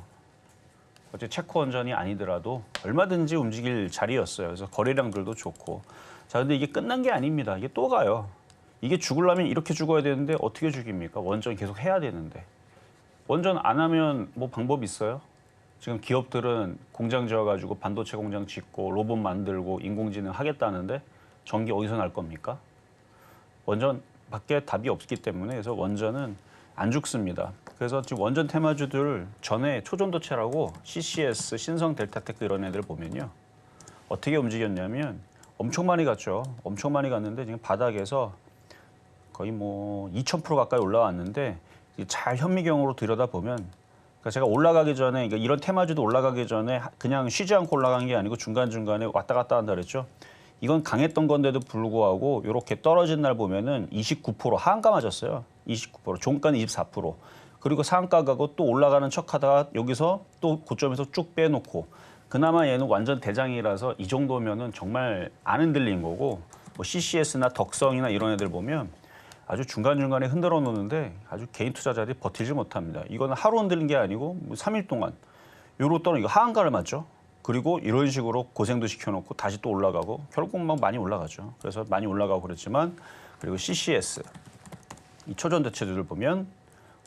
어째 체코 원전이 아니더라도 얼마든지 움직일 자리였어요. 그래서 거래량들도 좋고. 자, 근데 이게 끝난 게 아닙니다. 이게 또 가요. 이게 죽으려면 이렇게 죽어야 되는데 어떻게 죽입니까? 원전 계속 해야 되는데. 원전 안 하면 뭐 방법 있어요? 지금 기업들은 공장 지어가지고 반도체 공장 짓고 로봇 만들고 인공지능 하겠다는데 전기 어디서 날 겁니까? 원전밖에 답이 없기 때문에 그래서 원전은 안 죽습니다. 그래서 지금 원전 테마주들 전에 초전도체라고 CCS, 신성, 델타테크 이런 애들 보면요. 어떻게 움직였냐면 엄청 많이 갔죠. 엄청 많이 갔는데 지금 바닥에서 거의 뭐 2000% 가까이 올라왔는데 잘 현미경으로 들여다보면 그러니까 제가 올라가기 전에 그러니까 이런 테마주도 올라가기 전에 그냥 쉬지 않고 올라간 게 아니고 중간중간에 왔다 갔다 한다 그랬죠. 이건 강했던 건데도 불구하고 이렇게 떨어진 날 보면은 29% 하한가 맞았어요. 29%, 종가는 24%. 그리고 상한가 가고 또 올라가는 척하다가 여기서 또 고점에서 쭉 빼놓고 그나마 얘는 완전 대장이라서 이 정도면은 정말 안 흔들린 거고 뭐 CCS나 덕성이나 이런 애들 보면 아주 중간중간에 흔들어 놓는데 아주 개인 투자자들이 버티지 못합니다. 이거는 하루 흔들린 게 아니고 뭐 3일 동안 요로 떨어 이거 하한가를 맞죠. 그리고 이런 식으로 고생도 시켜놓고 다시 또 올라가고 결국 막 많이 올라가죠. 그래서 많이 올라가고 그랬지만 그리고 CCS 이 초전대체들을 보면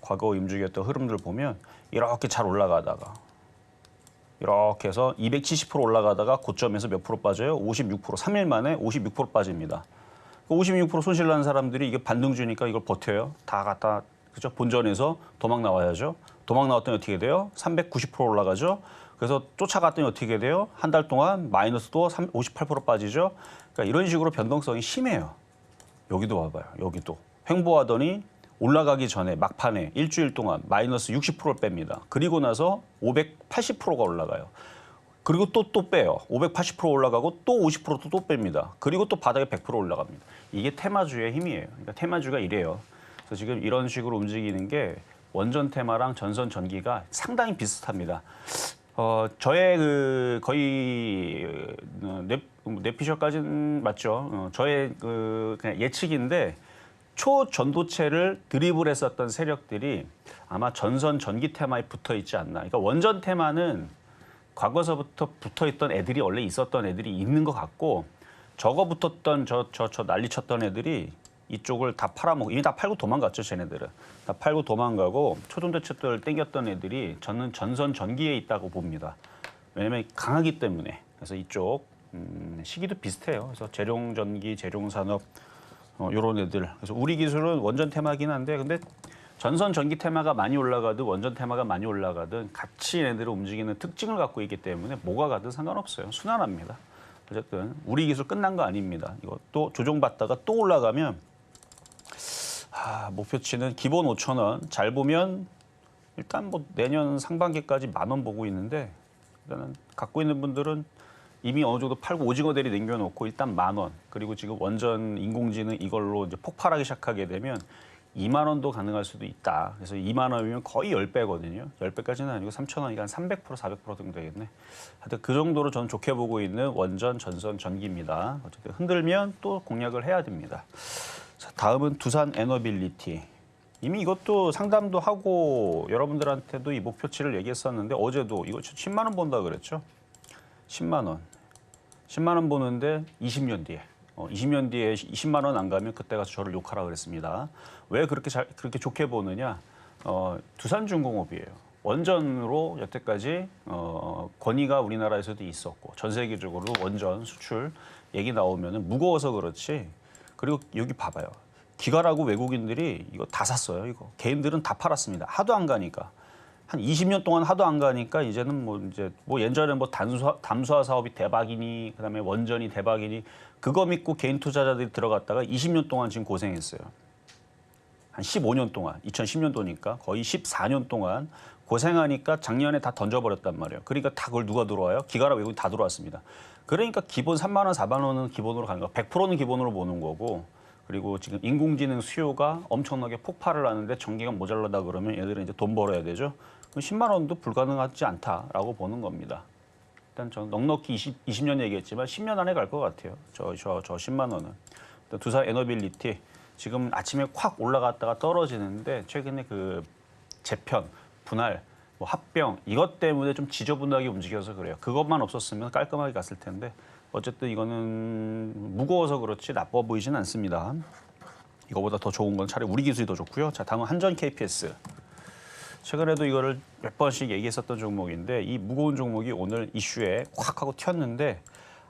과거 움직였던 흐름들 보면 이렇게 잘 올라가다가 이렇게 해서 270% 올라가다가 고점에서 몇 프로 빠져요? 56%. 3일 만에 56% 빠집니다. 56% 손실 난 사람들이 이게 반등 주니까 이걸 버텨요. 다 갖다 그죠? 본전에서 도망 나와야죠. 도망 나왔더니 어떻게 돼요? 390% 올라가죠. 그래서 쫓아갔더니 어떻게 돼요? 한 달 동안 마이너스 또 58% 빠지죠. 그러니까 이런 식으로 변동성이 심해요. 여기도 봐봐요. 여기도. 횡보하더니 올라가기 전에 막판에 일주일 동안 마이너스 60%를 뺍니다. 그리고 나서 580%가 올라가요. 그리고 또 빼요. 580% 올라가고 또 50%도 또 뺍니다. 그리고 또 바닥에 100% 올라갑니다. 이게 테마주의 힘이에요. 그러니까 테마주가 이래요. 그래서 지금 이런 식으로 움직이는 게 원전 테마랑 전선 전기가 상당히 비슷합니다. 저의 그 거의 뇌피셜까지는 맞죠. 저의 그 그냥 예측인데 초전도체를 드리블했었던 세력들이 아마 전선 전기 테마에 붙어 있지 않나. 그러니까 원전 테마는 과거서부터 붙어 있던 애들이 원래 있었던 애들이 있는 것 같고 저거 붙었던 저 난리 쳤던 애들이 이쪽을 다 팔아먹고 이미 다 팔고 도망갔죠, 쟤네들은. 다 팔고 도망가고 초전도체들 땡겼던 애들이 저는 전선 전기에 있다고 봅니다. 왜냐면 강하기 때문에. 그래서 이쪽 시기도 비슷해요. 그래서 재룡전기, 재룡산업 이런 애들. 그래서 우리 기술은 원전 테마긴 한데 근데 전선 전기 테마가 많이 올라가든 원전 테마가 많이 올라가든 같이 얘네들을 움직이는 특징을 갖고 있기 때문에 뭐가 가든 상관없어요. 순환합니다. 어쨌든 우리 기술 끝난 거 아닙니다. 이거 또 조정받다가 또 올라가면 목표치는 기본 5,000원. 잘 보면 일단 뭐 내년 상반기까지 10,000원 보고 있는데 일단은 갖고 있는 분들은 이미 어느 정도 팔고 오징어 대리 남겨놓고 일단 10,000원. 그리고 지금 원전 인공지능 이걸로 이제 폭발하기 시작하게 되면 20,000원도 가능할 수도 있다. 그래서 20,000원이면 거의 10배거든요. 10배까지는 아니고 3,000원이니까 한 300%, 400% 정도 되겠네. 하여튼 그 정도로 저는 좋게 보고 있는 원전, 전선, 전기입니다. 어쨌든 흔들면 또 공략을 해야 됩니다. 자, 다음은 두산 에너빌리티. 이미 이것도 상담도 하고 여러분들한테도 이 목표치를 얘기했었는데 어제도 이거 10만 원 본다 그랬죠. 10만 원. 10만 원 보는데 20년 뒤에. 20년 뒤에 20만 원 안 가면 그때 가서 저를 욕하라 그랬습니다. 왜 그렇게 좋게 보느냐? 두산중공업이에요. 원전으로 여태까지 권위가 우리나라에서도 있었고 전 세계적으로 원전 수출 얘기 나오면은 무거워서 그렇지. 그리고 여기 봐봐요. 기가라고 외국인들이 이거 다 샀어요. 이거 개인들은 다 팔았습니다. 하도 안 가니까. 한 20년 동안 하도 안 가니까 이제는 뭐 예전에 뭐 담수화 사업이 대박이니 그다음에 원전이 대박이니 그거 믿고 개인 투자자들이 들어갔다가 20년 동안 지금 고생했어요. 한 15년 동안 2010년도니까 거의 14년 동안 고생하니까 작년에 다 던져버렸단 말이에요. 그러니까 다 그걸 누가 들어와요? 기가라 외국인 다 들어왔습니다. 그러니까 기본 3만 원, 4만 원은 기본으로 가는 거. 100%는 기본으로 보는 거고. 그리고 지금 인공지능 수요가 엄청나게 폭발을 하는데 전기가 모자라다 그러면 얘들은 이제 돈 벌어야 되죠. 그럼 10만 원도 불가능하지 않다라고 보는 겁니다. 일단 저는 넉넉히 20년 얘기했지만 10년 안에 갈 것 같아요. 저 10만 원은. 두산 에너빌리티 지금 아침에 콱 올라갔다가 떨어지는데 최근에 그 재편, 분할, 뭐 합병 이것 때문에 좀 지저분하게 움직여서 그래요. 그것만 없었으면 깔끔하게 갔을 텐데 어쨌든 이거는 무거워서 그렇지 나빠 보이진 않습니다. 이거보다 더 좋은 건 차라리 우리 기술이 더 좋고요. 자, 다음은 한전 KPS. 최근에도 이거를 몇 번씩 얘기했었던 종목인데 이 무거운 종목이 오늘 이슈에 콱 하고 튀었는데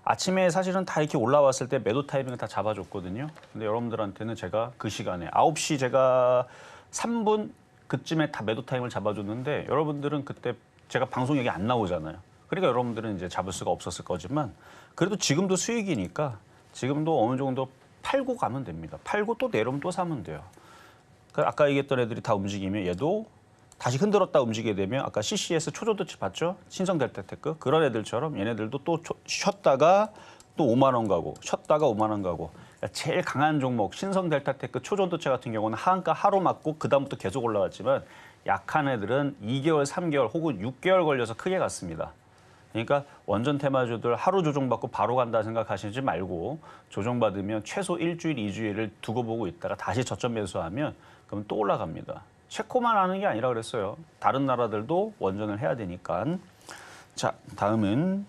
아침에 사실은 다 이렇게 올라왔을 때 매도 타이밍을 다 잡아줬거든요. 근데 여러분들한테는 제가 그 시간에 9시 제가 3분 그쯤에 다 매도 타임을 잡아줬는데 여러분들은 그때 제가 방송 얘기 안 나오잖아요. 그러니까 여러분들은 이제 잡을 수가 없었을 거지만 그래도 지금도 수익이니까 지금도 어느 정도 팔고 가면 됩니다. 팔고 또 내려오면 또 사면 돼요. 아까 얘기했던 애들이 다 움직이면 얘도 다시 흔들었다 움직이게 되면 아까 CCS 초저도치 봤죠? 신성델타테크 그런 애들처럼 얘네들도 또 쉬었다가 또 5만 원 가고 쉬었다가 5만 원 가고 그러니까 제일 강한 종목 신성델타테크 초저도체 같은 경우는 하한가 하루 맞고 그다음부터 계속 올라갔지만 약한 애들은 2개월, 3개월 혹은 6개월 걸려서 크게 갔습니다. 그러니까 원전 테마주들 하루 조정받고 바로 간다 생각하시지 말고 조정받으면 최소 일주일, 2주일을 두고 보고 있다가 다시 저점 매수하면 그럼 또 올라갑니다. 체코만 하는 게 아니라 그랬어요. 다른 나라들도 원전을 해야 되니까. 자, 다음은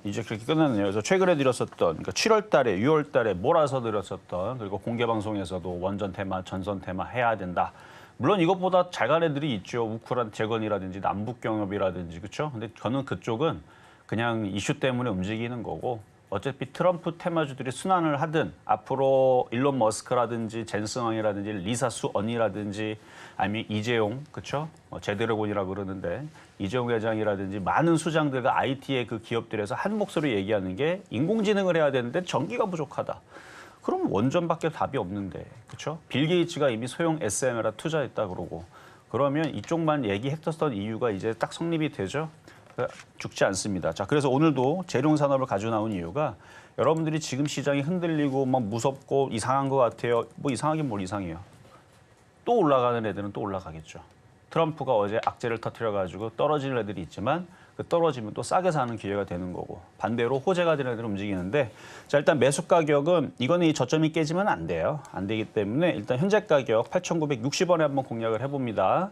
이제 그렇게 끝났네요. 그래서 최근에 드렸었던, 그러니까 7월 달에, 6월 달에 몰아서 드렸었던, 그리고 공개 방송에서도 원전 테마, 전선 테마 해야 된다. 물론 이것보다 잘 간 애들이 있죠. 우크라이나 재건이라든지 남북 경협이라든지, 그렇죠? 근데 저는 그쪽은 그냥 이슈 때문에 움직이는 거고, 어차피 트럼프 테마주들이 순환을 하든 앞으로 일론 머스크라든지 젠슨왕이라든지 리사 수언이라든지 아니면 이재용, 그렇죠? 제드래곤이라고 그러는데 이재용 회장이라든지 많은 수장들과 IT의 그 기업들에서 한 목소리 얘기하는 게 인공지능을 해야 되는데 전기가 부족하다. 그럼 원전밖에 답이 없는데, 그렇죠? 빌 게이츠가 이미 소형 SMR에 투자했다 그러고 그러면 이쪽만 얘기했었던 이유가 이제 딱 성립이 되죠. 죽지 않습니다. 자, 그래서 오늘도 재룡 산업을 가지고 나온 이유가 여러분들이 지금 시장이 흔들리고 막 무섭고 이상한 것 같아요. 뭐 이상하긴 뭘 이상해요. 또 올라가는 애들은 또 올라가겠죠. 트럼프가 어제 악재를 터뜨려가지고 떨어지는 애들이 있지만 그 떨어지면 또 싸게 사는 기회가 되는 거고 반대로 호재가 되는 애들은 움직이는데 자 일단 매수 가격은 이거는 이 저점이 깨지면 안 돼요. 안 되기 때문에 일단 현재 가격 8,960원에 한번 공략을 해봅니다.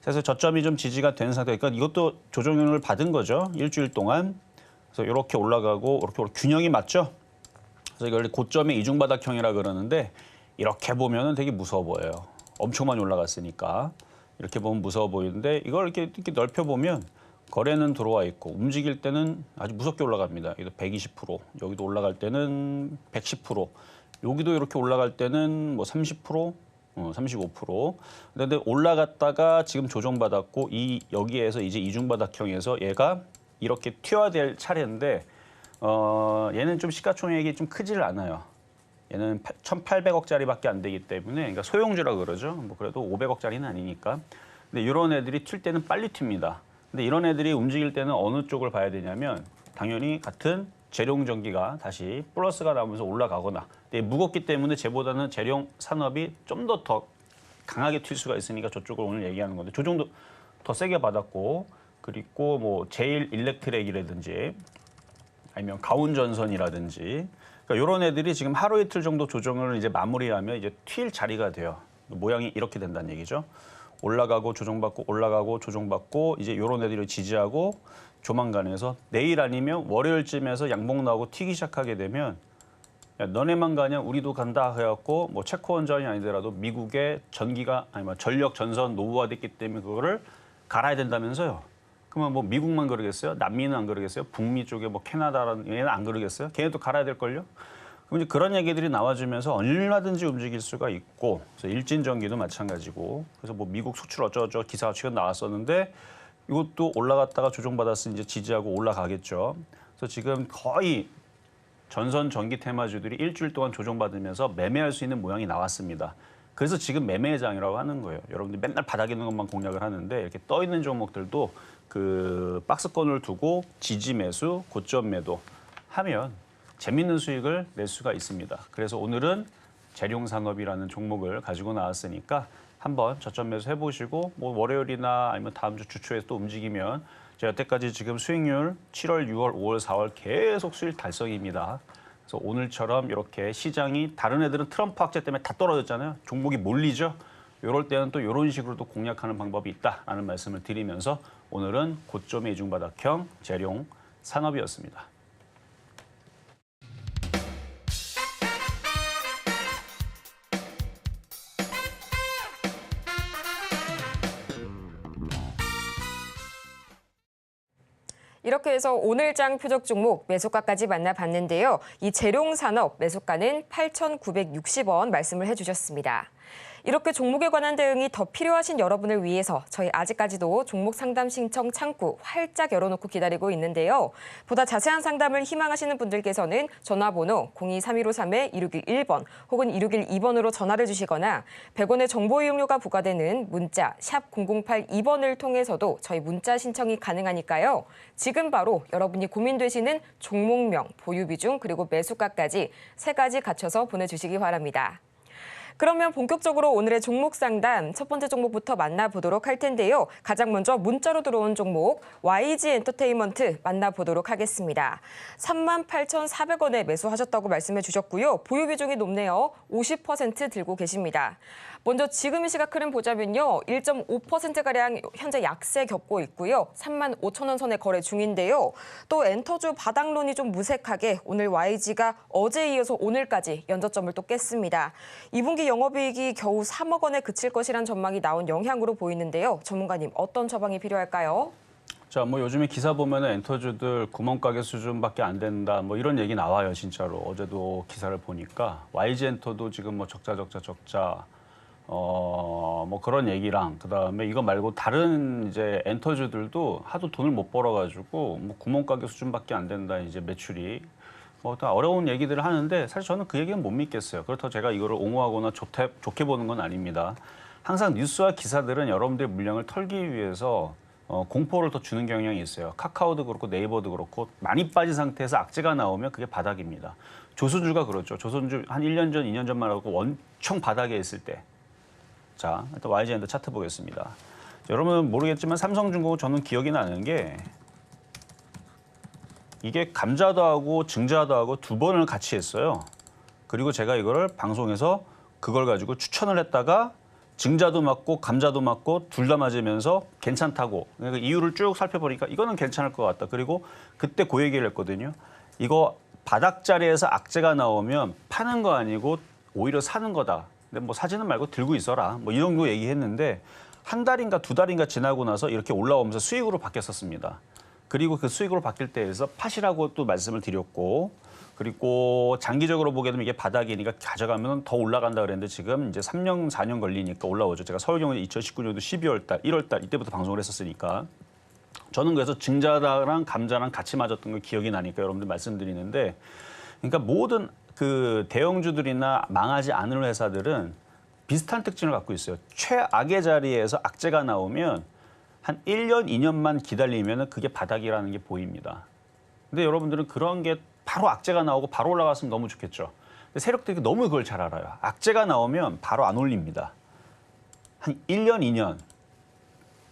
그래서 저점이 좀 지지가 된 상태니까 이것도 조정을 받은 거죠. 일주일 동안. 그래서 이렇게 올라가고 이렇게 균형이 맞죠. 그래서 이걸 고점의 이중바닥형이라 그러는데 이렇게 보면은 되게 무서워 보여요. 엄청 많이 올라갔으니까. 이렇게 보면 무서워 보이는데 이걸 이렇게 넓혀 보면 거래는 들어와 있고 움직일 때는 아주 무섭게 올라갑니다. 여기도 120%, 여기도 올라갈 때는 110%, 여기도 이렇게 올라갈 때는 뭐 30%, 35%. 근데 올라갔다가 지금 조정받았고 여기에서 이제 이중바닥형에서 얘가 이렇게 튀어야 될 차례인데 얘는 좀 시가총액이 좀 크지를 않아요. 얘는 1,800억짜리밖에 안 되기 때문에 그러니까 소형주라 그러죠. 뭐 그래도 500억짜리는 아니니까. 근데 이런 애들이 튈 때는 빨리 튑니다. 근데 이런 애들이 움직일 때는 어느 쪽을 봐야 되냐면 당연히 같은 재룡 전기가 다시 플러스가 나오면서 올라가거나 근데 무겁기 때문에 쟤보다는 재룡 산업이 좀 더 강하게 튈 수가 있으니까 저쪽을 오늘 얘기하는 건데 조정도 더 세게 받았고 그리고 뭐 제일 일렉트렉이라든지 아니면 가온전선이라든지 그러니까 이런 애들이 지금 하루 이틀 정도 조정을 이제 마무리하면 이제 튈 자리가 돼요. 모양이 이렇게 된다는 얘기죠. 올라가고 조정받고 올라가고 조정받고 이제 이런 애들을 지지하고 조만간에서 내일 아니면 월요일쯤에서 양봉 나오고 튀기 시작하게 되면 야, 너네만 가냐 우리도 간다 해갖고 뭐 체코 원전이 아니더라도 미국의 전기가 아니면 전력 전선 노후화됐기 때문에 그거를 갈아야 된다면서요. 그러면 뭐 미국만 그러겠어요? 남미는 안 그러겠어요? 북미 쪽에 뭐 캐나다라는 얘는 안 그러겠어요? 걔네도 갈아야 될걸요? 그럼 이제 그런 얘기들이 나와주면서 얼마든지 움직일 수가 있고 그래서 일진전기도 마찬가지고 그래서 뭐 미국 수출 어쩌고저쩌고 기사가 최근 나왔었는데 이것도 올라갔다가 조정받았으니 이제 지지하고 올라가겠죠. 그래서 지금 거의 전선 전기 테마주들이 일주일 동안 조정받으면서 매매할 수 있는 모양이 나왔습니다. 그래서 지금 매매장이라고 하는 거예요. 여러분들 맨날 바닥에 있는 것만 공략을 하는데 이렇게 떠 있는 종목들도 그 박스권을 두고 지지 매수, 고점 매도 하면 재밌는 수익을 낼 수가 있습니다. 그래서 오늘은 재룡산업이라는 종목을 가지고 나왔으니까 한번 저점 매수 해보시고 뭐 월요일이나 아니면 다음 주 주초에 또 움직이면 제가 여태까지 지금 수익률 7월, 6월, 5월, 4월 계속 수익 달성입니다. 그래서 오늘처럼 이렇게 시장이 다른 애들은 트럼프 악재 때문에 다 떨어졌잖아요. 종목이 몰리죠. 이럴 때는 또 이런 식으로도 공략하는 방법이 있다라는 말씀을 드리면서 오늘은 고점의 이중바닥형 재룡 산업이었습니다. 이렇게 해서 오늘장 표적 종목 매수가까지 만나봤는데요. 이 재룡산업 매수가는 8,960원 말씀을 해주셨습니다. 이렇게 종목에 관한 대응이 더 필요하신 여러분을 위해서 저희 아직까지도 종목 상담 신청 창구 활짝 열어놓고 기다리고 있는데요. 보다 자세한 상담을 희망하시는 분들께서는 전화번호 023153-2611번 혹은 2612번으로 전화를 주시거나 100원의 정보 이용료가 부과되는 문자 샵 0082번을 통해서도 저희 문자 신청이 가능하니까요. 지금 바로 여러분이 고민되시는 종목명, 보유 비중 그리고 매수가까지 3가지 갖춰서 보내주시기 바랍니다. 그러면 본격적으로 오늘의 종목 상담 첫 번째 종목부터 만나보도록 할 텐데요. 가장 먼저 문자로 들어온 종목 YG 엔터테인먼트 만나보도록 하겠습니다. 38,400원에 매수하셨다고 말씀해 주셨고요. 보유 비중이 높네요. 50% 들고 계십니다. 먼저 지금 이 시각 흐름 보자면요. 1.5%가량 현재 약세 겪고 있고요. 35,000원 선에 거래 중인데요. 또 엔터주 바닥론이 좀 무색하게 오늘 YG가 어제에 이어서 오늘까지 연저점을 또 깼습니다. 2분기 영업이익이 겨우 3억 원에 그칠 것이란 전망이 나온 영향으로 보이는데요. 전문가님 어떤 처방이 필요할까요? 자, 뭐 요즘에 기사 보면은 엔터주들 구멍가게 수준밖에 안 된다. 뭐 이런 얘기 나와요, 진짜로. 어제도 기사를 보니까 YG 엔터도 지금 뭐 적자. 뭐 그런 얘기랑 그다음에 이거 말고 다른 이제 엔터주들도 하도 돈을 못 벌어가지고 뭐 구멍가게 수준밖에 안 된다. 이제 매출이. 뭐 다 어려운 얘기들을 하는데 사실 저는 그 얘기는 못 믿겠어요. 그렇다고 제가 이거를 옹호하거나 좋게 보는 건 아닙니다. 항상 뉴스와 기사들은 여러분들의 물량을 털기 위해서 공포를 더 주는 경향이 있어요. 카카오도 그렇고 네이버도 그렇고 많이 빠진 상태에서 악재가 나오면 그게 바닥입니다. 조선주가 그렇죠. 조선주 한 1년 전, 2년 전만 하고 엄청 바닥에 있을 때. 자, 일단 YG엔터 차트 보겠습니다. 여러분은 모르겠지만 삼성중공업 저는 기억이 나는 게 이게 감자도 하고 증자도 하고 두 번을 같이 했어요. 그리고 제가 이거를 방송에서 그걸 가지고 추천을 했다가 증자도 맞고 감자도 맞고 둘 다 맞으면서 괜찮다고. 그러니까 이유를 쭉 살펴보니까 이거는 괜찮을 것 같다. 그리고 그때 그 얘기를 했거든요. 이거 바닥 자리에서 악재가 나오면 파는 거 아니고 오히려 사는 거다. 근데 뭐 사지는 말고 들고 있어라. 뭐 이 정도 얘기했는데 한 달인가 두 달인가 지나고 나서 이렇게 올라오면서 수익으로 바뀌었었습니다. 그리고 그 수익으로 바뀔 때에서 팥이라고 또 말씀을 드렸고 그리고 장기적으로 보게 되면 이게 바닥이니까 가져가면 더 올라간다 그랬는데 지금 이제 3년, 4년 걸리니까 올라오죠. 제가 서울경제 2019년도 12월 달, 1월 달 이때부터 방송을 했었으니까 저는 그래서 증자랑 감자랑 같이 맞았던 거 기억이 나니까 여러분들 말씀드리는데 그러니까 모든 그 대형주들이나 망하지 않을 회사들은 비슷한 특징을 갖고 있어요. 최악의 자리에서 악재가 나오면 한 1년, 2년만 기다리면 그게 바닥이라는 게 보입니다. 근데 여러분들은 그런 게 바로 악재가 나오고 바로 올라갔으면 너무 좋겠죠. 근데 세력들이 너무 그걸 잘 알아요. 악재가 나오면 바로 안 올립니다. 한 1년, 2년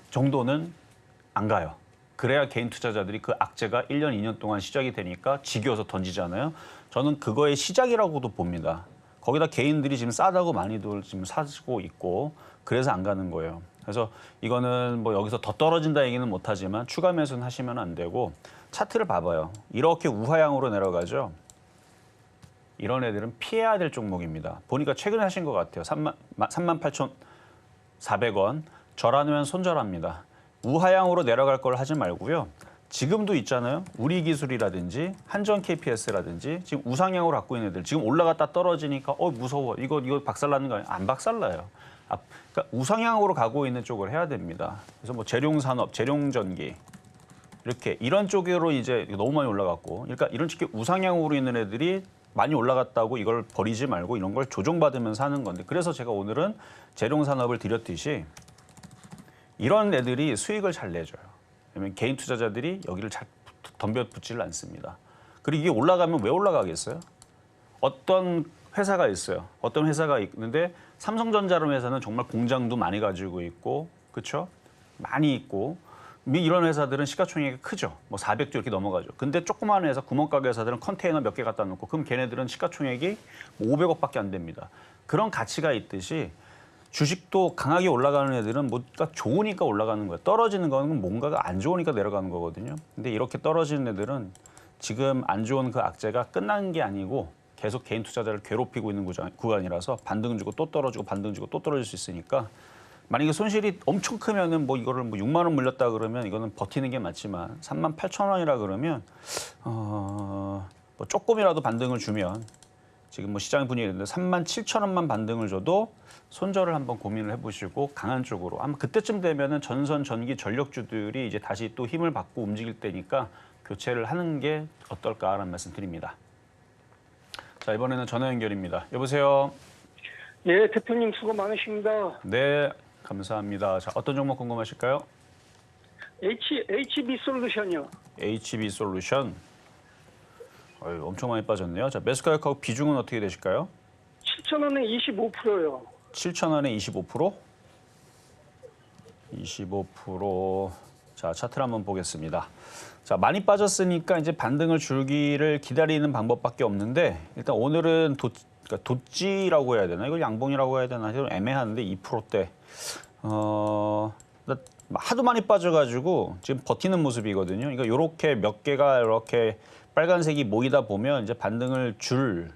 정도는 안 가요. 그래야 개인 투자자들이 그 악재가 1년, 2년 동안 시작이 되니까 지겨워서 던지잖아요. 저는 그거의 시작이라고도 봅니다. 거기다 개인들이 지금 싸다고 많이들 지금 사고 있고 그래서 안 가는 거예요. 그래서 이거는 뭐 여기서 더 떨어진다 얘기는 못하지만 추가 매수는 하시면 안 되고 차트를 봐봐요. 이렇게 우하향으로 내려가죠. 이런 애들은 피해야 될 종목입니다. 보니까 최근에 하신 것 같아요. 38,400원. 절하면 손절합니다. 우하향으로 내려갈 걸 하지 말고요. 지금도 있잖아요. 우리기술이라든지 한전 KPS라든지 지금 우상향으로 갖고 있는 애들 지금 올라갔다 떨어지니까 무서워. 이거 박살나는 거 아니야? 안 박살나요. 그러니까 우상향으로 가고 있는 쪽을 해야 됩니다. 그래서 뭐 재룡산업, 재룡전기 이렇게 이런 쪽으로 이제 너무 많이 올라갔고 그러니까 이런 식의 우상향으로 있는 애들이 많이 올라갔다고 이걸 버리지 말고 이런 걸 조정받으면서 하는 건데 그래서 제가 오늘은 재룡산업을 드렸듯이 이런 애들이 수익을 잘 내줘요. 왜냐면 개인 투자자들이 여기를 잘 덤벼붙지를 않습니다. 그리고 이게 올라가면 왜 올라가겠어요? 어떤 회사가 있어요. 어떤 회사가 있는데 삼성전자라는 회사는 정말 공장도 많이 가지고 있고 그렇죠? 많이 있고 이런 회사들은 시가총액이 크죠. 뭐 400조 이렇게 넘어가죠. 근데 조그마한 회사, 구멍가게 회사들은 컨테이너 몇 개 갖다 놓고 그럼 걔네들은 시가총액이 500억밖에 안 됩니다. 그런 가치가 있듯이 주식도 강하게 올라가는 애들은 뭔가 좋으니까 올라가는 거예요. 떨어지는 거는 뭔가가 안 좋으니까 내려가는 거거든요. 근데 이렇게 떨어지는 애들은 지금 안 좋은 그 악재가 끝난 게 아니고 계속 개인 투자자를 괴롭히고 있는 구간이라서 반등 주고 또 떨어지고 반등 주고 또 떨어질 수 있으니까 만약에 손실이 엄청 크면은 뭐 이거를 뭐 6만 원 물렸다 그러면 이거는 버티는 게 맞지만 38,000원이라 그러면 뭐 조금이라도 반등을 주면 지금 뭐 시장 분위기인데 37,000원만 반등을 줘도 손절을 한번 고민을 해보시고 강한 쪽으로 아마 그때쯤 되면은 전선, 전기, 전력주들이 이제 다시 또 힘을 받고 움직일 때니까 교체를 하는 게 어떨까라는 말씀 드립니다. 자, 이번에는 전화 연결입니다. 여보세요. 예, 대표님 수고 많으십니다. 네, 감사합니다. 자, 어떤 종목 궁금하실까요? HB 솔루션이요. HB 솔루션. 엄청 많이 빠졌네요. 자, 매수 가격하고 비중은 어떻게 되실까요? 7,000원에 25%요. 7,000원에 25%? 25%. 자, 차트를 한번 보겠습니다. 자, 많이 빠졌으니까 이제 반등을 줄기를 기다리는 방법밖에 없는데 일단 오늘은 그러니까 도찌라고 해야 되나? 이걸 양봉이라고 해야 되나? 좀 애매한데 2%대. 하도 많이 빠져가지고 지금 버티는 모습이거든요. 그러니까 이렇게 몇 개가 이렇게 빨간색이 모이다 보면 이제 반등을 줄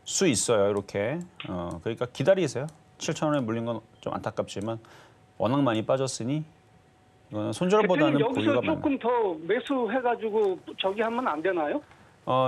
수 있어요. 이렇게. 그러니까 기다리세요. 7,000원에 물린 건 좀 안타깝지만 워낙 많이 빠졌으니 이거는 손절보다는 대표님, 보유가 여기서 많아요. 조금 더 매수해가지고 저기 하면 안 되나요?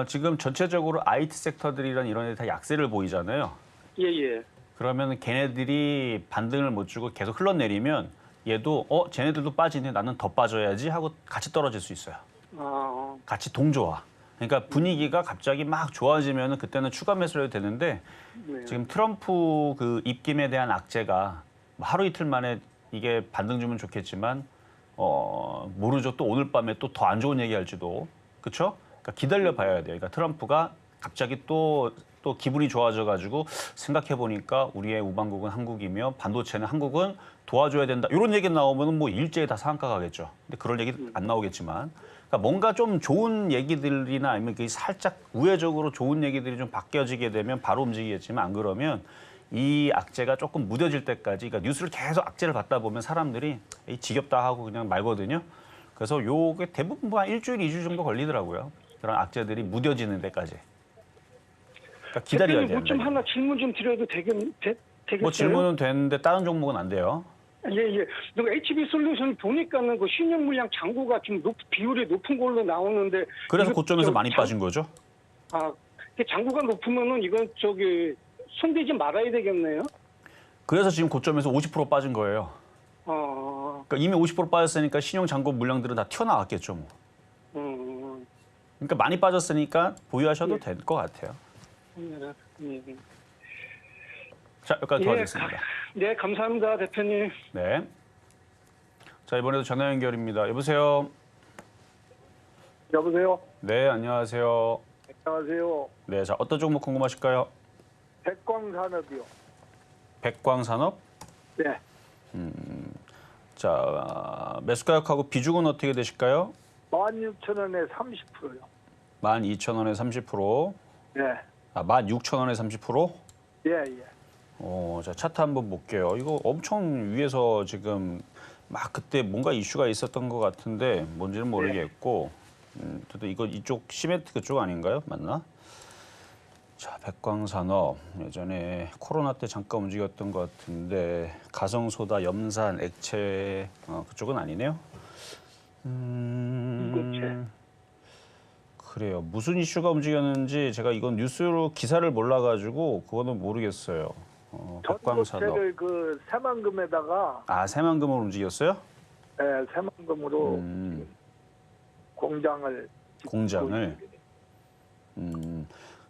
지금 전체적으로 IT 섹터들이란 이런 데 다 약세를 보이잖아요. 예예. 그러면 걔네들이 반등을 못 주고 계속 흘러내리면 얘도 쟤네들도 빠지네 나는 더 빠져야지 하고 같이 떨어질 수 있어요. 아, 같이 동조화. 그러니까 분위기가 갑자기 막 좋아지면 그때는 추가 매수를 해도 되는데 네. 지금 트럼프 그 입김에 대한 악재가 뭐 하루 이틀 만에 이게 반등 주면 좋겠지만 모르죠. 또 오늘 밤에 또 더 안 좋은 얘기 할지도. 그렇죠? 그러니까 기다려 봐야 돼요. 그러니까 트럼프가 갑자기 또 기분이 좋아져 가지고 생각해 보니까 우리의 우방국은 한국이며 반도체는 한국은 도와줘야 된다. 이런 얘기 나오면 뭐 일제히 다 상한가 가겠죠. 근데 그럴 얘기 안 나오겠지만 그러니까 뭔가 좀 좋은 얘기들이나 아니면 살짝 우회적으로 좋은 얘기들이 좀 바뀌어지게 되면 바로 움직이겠지만 안 그러면 이 악재가 조금 무뎌질 때까지 그러니까 뉴스를 계속 악재를 받다 보면 사람들이 지겹다 하고 그냥 말거든요. 그래서 요게 대부분 뭐 한 일주일, 2주 정도 걸리더라고요. 그런 악재들이 무뎌지는 데까지. 그러니까 기다려야 대표님, 돼요. 뭐좀 하나 질문 좀 드려도 되겠어요? 뭐 질문은 되는데 다른 종목은 안 돼요. 예예. HB 솔루션 보니까는 그 신용 물량 잔고가 지금 비율이 높은 걸로 나오는데. 그래서 이거 고점에서 저 많이 빠진 거죠. 아, 잔고가 높으면은 이건 손대지 말아야 되겠네요. 그래서 지금 고점에서 50% 빠진 거예요. 그러니까 이미 50% 빠졌으니까 신용 잔고 물량들은 다 튀어나왔겠죠. 뭐. 그러니까 많이 빠졌으니까 보유하셔도 될 것 같아요. 예. 자, 여기까지 도와드리겠습니다. 네, 감사합니다, 대표님. 네. 자, 이번에도 전화 연결입니다. 여보세요. 여보세요. 네, 안녕하세요. 안녕하세요. 네, 자, 어떤 종목 궁금하실까요? 백광산업이요. 백광산업? 네. 자, 매수가격하고 비중은 어떻게 되실까요? 16,000원에 30%요. 12,000원에 30%. 네. 16,000원에 30%? 예, 예. 자, 차트 한번 볼게요. 이거 엄청 위에서 지금 막 그때 뭔가 이슈가 있었던 것 같은데 뭔지는 모르겠고, 또 이거 이쪽 시멘트 그쪽 아닌가요? 맞나? 자, 백광산업 예전에 코로나 때 잠깐 움직였던 것 같은데 가성소다, 염산, 액체 그쪽은 아니네요. 그래요. 무슨 이슈가 움직였는지 제가 이건 뉴스로 기사를 몰라가지고 그거는 모르겠어요. 백광산업. 전고체를 그 새만금에다가 새만금으로 움직였어요? 네, 새만금으로 공장을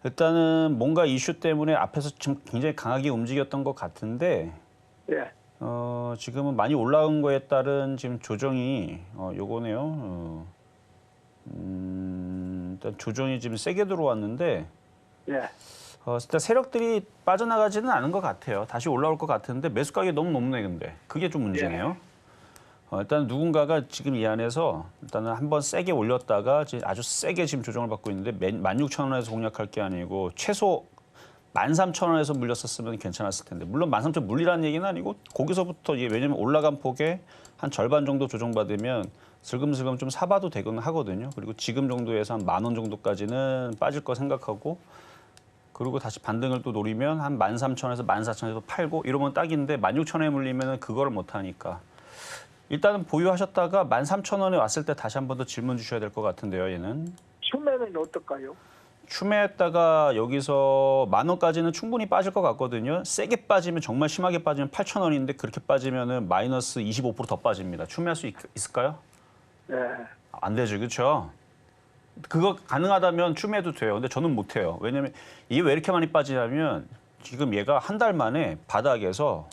일단은 뭔가 이슈 때문에 앞에서 좀 굉장히 강하게 움직였던 것 같은데 예. 지금은 많이 올라온 거에 따른 지금 조정이 요거네요. 일단 조정이 지금 세게 들어왔는데 예. 일단 세력들이 빠져나가지는 않은 것 같아요. 다시 올라올 것 같은데 매수 가격이 너무 높네 근데 그게 좀 문제네요. 일단 누군가가 지금 이 안에서 일단은 한번 세게 올렸다가 지금 아주 세게 지금 조정을 받고 있는데 16,000원에서 공략할 게 아니고 최소 13,000원에서 물렸었으면 괜찮았을 텐데 물론 13,000원 물리라는 얘기는 아니고 거기서부터 이게 왜냐면 올라간 폭에 한 절반 정도 조정받으면 슬금슬금 좀 사봐도 되긴 하거든요. 그리고 지금 정도에서 한 10,000원 정도까지는 빠질 거 생각하고 그리고 다시 반등을 또 노리면 한 13,000원에서 14,000원에서 팔고 이러면 딱인데 16,000원에 물리면 그거를 못 하니까 일단은 보유하셨다가 13,000원에 왔을 때 다시 한 번 더 질문 주셔야 될 것 같은데요, 얘는. 추매는 어떨까요? 추매했다가 여기서 10,000원까지는 충분히 빠질 것 같거든요. 세게 빠지면 정말 심하게 빠지면 8,000원인데 그렇게 빠지면은 마이너스 25% 더 빠집니다. 추매할 수 있을까요? 네. 안 되죠, 그렇죠? 그거 가능하다면 추매해도 돼요. 근데 저는 못 해요. 왜냐면 이게 왜 이렇게 많이 빠지냐면 지금 얘가 한 달 만에 바닥에서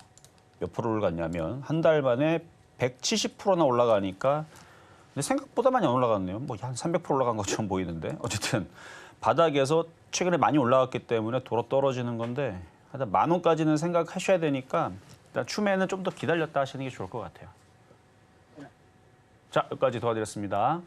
몇 프로를 갔냐면 한 달 만에 170%나 올라가니까 근데 생각보다 많이 안 올라갔네요. 뭐 한 300% 올라간 것처럼 보이는데 어쨌든 바닥에서 최근에 많이 올라갔기 때문에 도로 떨어지는 건데 하여튼 10,000원까지는 생각하셔야 되니까 일단 추매는 좀 더 기다렸다 하시는 게 좋을 것 같아요. 자, 여기까지 도와드렸습니다.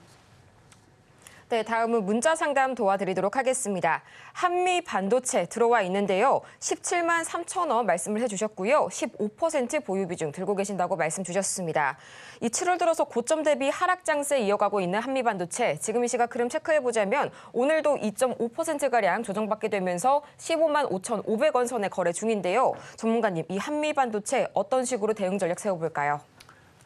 네, 다음은 문자 상담 도와드리도록 하겠습니다. 한미 반도체 들어와 있는데요. 17만 3천 원 말씀을 해주셨고요. 15% 보유 비중 들고 계신다고 말씀 주셨습니다. 이 7월 들어서 고점 대비 하락 장세 이어가고 있는 한미 반도체. 지금 이 시각 흐름 체크해보자면 오늘도 2.5%가량 조정받게 되면서 15만 5,500원 선에 거래 중인데요. 전문가님, 이 한미 반도체 어떤 식으로 대응 전략 세워볼까요?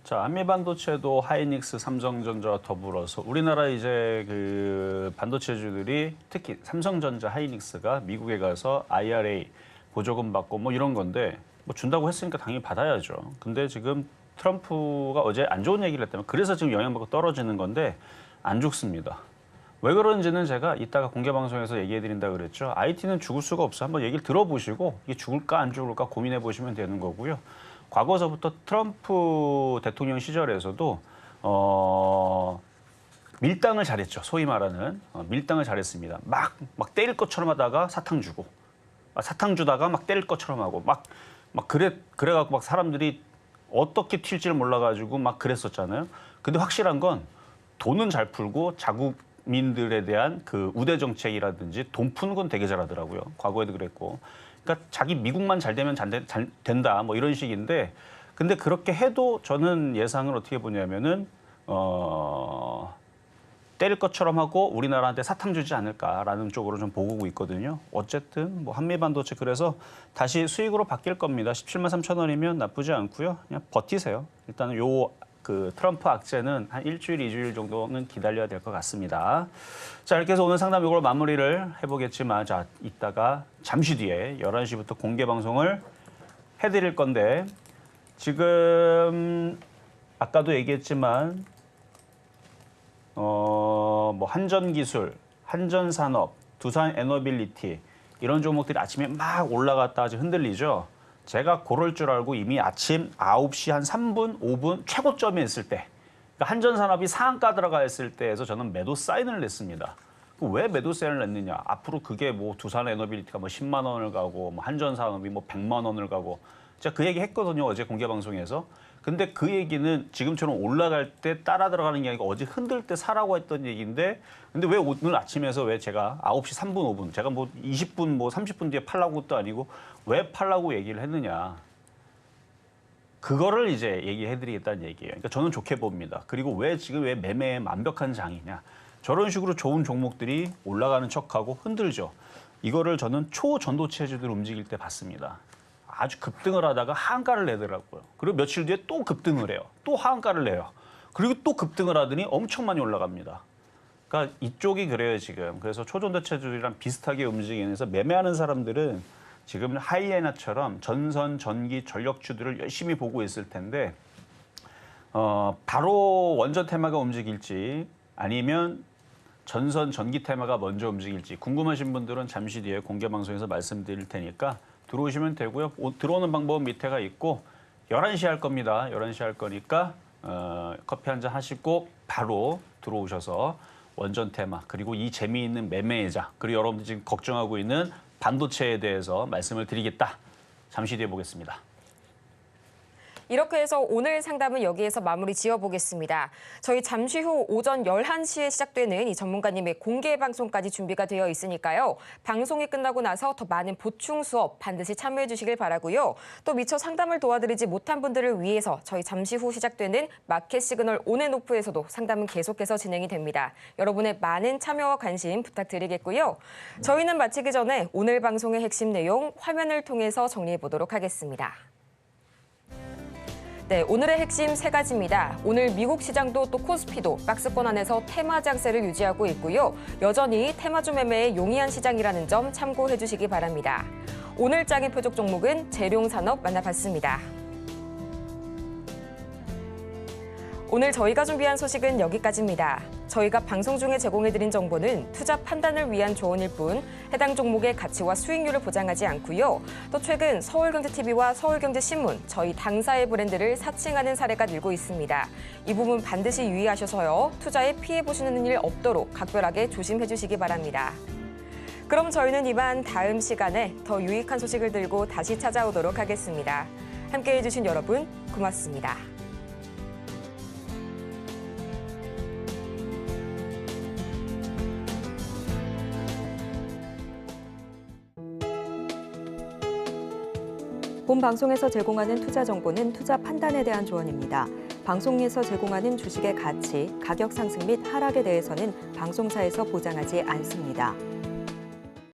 자, 한미반도체도 하이닉스, 삼성전자와 더불어서 우리나라 이제 그 반도체주들이 특히 삼성전자, 하이닉스가 미국에 가서 IRA 보조금 받고 뭐 이런 건데 뭐 준다고 했으니까 당연히 받아야죠. 근데 지금 트럼프가 어제 안 좋은 얘기를 했다면 그래서 지금 영향받고 떨어지는 건데 안 죽습니다. 왜 그런지는 제가 이따가 공개 방송에서 얘기해 드린다 그랬죠. IT는 죽을 수가 없어. 한번 얘기를 들어보시고 이게 죽을까 안 죽을까 고민해 보시면 되는 거고요. 과거서부터 트럼프 대통령 시절에서도 밀당을 잘했죠. 소위 말하는 밀당을 잘했습니다. 막 때릴 것처럼 하다가 사탕 주고, 사탕 주다가 막 때릴 것처럼 하고, 그래갖고 막 사람들이 어떻게 튈지를 몰라가지고 막 그랬었잖아요. 근데 확실한 건 돈은 잘 풀고 자국민들에 대한 그 우대 정책이라든지 돈 푸는 건 되게 잘하더라고요. 과거에도 그랬고. 그러니까 자기 미국만 잘 되면 잘 된다 뭐 이런 식인데 근데 그렇게 해도 저는 예상을 어떻게 보냐면은 때릴 것처럼 하고 우리나라한테 사탕 주지 않을까라는 쪽으로 좀 보고 있거든요. 어쨌든 뭐 한미반도체 그래서 다시 수익으로 바뀔 겁니다. 17만 3천 원이면 나쁘지 않고요. 그냥 버티세요. 일단은 그 트럼프 악재는 한 일주일, 2주일 정도는 기다려야 될 것 같습니다. 자, 이렇게 해서 오늘 상담 이걸 마무리를 해보겠지만, 자, 이따가 잠시 뒤에 11시부터 공개 방송을 해드릴 건데, 지금 아까도 얘기했지만, 뭐 한전기술, 한전산업, 두산에너빌리티 이런 종목들이 아침에 막 올라갔다 아주 흔들리죠. 제가 그럴 줄 알고 이미 아침 9시 한 3분, 5분 최고점에 있을 때 그러니까 한전산업이 상한가 들어가 있을 때에서 저는 매도 사인을 냈습니다. 왜 매도 사인을 냈느냐. 앞으로 그게 뭐 두산에너빌리티가 뭐 10만 원을 가고 뭐 한전산업이 뭐 100만 원을 가고 제가 그 얘기 했거든요. 어제 공개 방송에서. 근데 그 얘기는 지금처럼 올라갈 때 따라 들어가는 게 아니고 어제 흔들 때 사라고 했던 얘기인데 근데 왜 오늘 아침에서 왜 제가 9시 3분, 5분 제가 뭐 20분, 뭐 30분 뒤에 팔라고 것도 아니고 왜 팔라고 얘기를 했느냐. 그거를 이제 얘기해드리겠다는 얘기예요. 그러니까 저는 좋게 봅니다. 그리고 왜 지금 왜 매매에 완벽한 장이냐. 저런 식으로 좋은 종목들이 올라가는 척하고 흔들죠. 이거를 저는 초전도체주들 움직일 때 봤습니다. 아주 급등을 하다가 하한가를 내더라고요. 그리고 며칠 뒤에 또 급등을 해요. 또 하한가를 내요. 그리고 또 급등을 하더니 엄청 많이 올라갑니다. 그러니까 이쪽이 그래요, 지금. 그래서 초전도체주들이랑 비슷하게 움직이면서 매매하는 사람들은 지금 하이에나처럼 전선, 전기, 전력주들을 열심히 보고 있을 텐데 바로 원전 테마가 움직일지 아니면 전선, 전기 테마가 먼저 움직일지 궁금하신 분들은 잠시 뒤에 공개 방송에서 말씀드릴 테니까 들어오시면 되고요. 들어오는 방법은 밑에가 있고 11시에 할 겁니다. 11시에 할 거니까 커피 한잔 하시고 바로 들어오셔서 원전 테마 그리고 이 재미있는 매매이자 그리고 여러분들 지금 걱정하고 있는 반도체에 대해서 말씀을 드리겠다. 잠시 뒤에 보겠습니다. 이렇게 해서 오늘 상담은 여기에서 마무리 지어보겠습니다. 저희 잠시 후 오전 11시에 시작되는 이 전문가님의 공개 방송까지 준비가 되어 있으니까요. 방송이 끝나고 나서 더 많은 보충 수업 반드시 참여해 주시길 바라고요. 또 미처 상담을 도와드리지 못한 분들을 위해서 저희 잠시 후 시작되는 마켓 시그널 온앤오프에서도 상담은 계속해서 진행이 됩니다. 여러분의 많은 참여와 관심 부탁드리겠고요. 저희는 마치기 전에 오늘 방송의 핵심 내용 화면을 통해서 정리해 보도록 하겠습니다. 네, 오늘의 핵심 3가지입니다. 오늘 미국 시장도 또 코스피도 박스권 안에서 테마 장세를 유지하고 있고요. 여전히 테마주 매매에 용이한 시장이라는 점 참고해 주시기 바랍니다. 오늘 장의 표적 종목은 재룡산업 만나봤습니다. 오늘 저희가 준비한 소식은 여기까지입니다. 저희가 방송 중에 제공해드린 정보는 투자 판단을 위한 조언일 뿐 해당 종목의 가치와 수익률을 보장하지 않고요. 또 최근 서울경제TV와 서울경제신문, 저희 당사의 브랜드를 사칭하는 사례가 늘고 있습니다. 이 부분 반드시 유의하셔서요. 투자에 피해 보시는 일 없도록 각별하게 조심해 주시기 바랍니다. 그럼 저희는 이만 다음 시간에 더 유익한 소식을 들고 다시 찾아오도록 하겠습니다. 함께해 주신 여러분 고맙습니다. 본 방송에서 제공하는 투자 정보는 투자 판단에 대한 조언입니다. 방송에서 제공하는 주식의 가치, 가격 상승 및 하락에 대해서는 방송사에서 보장하지 않습니다.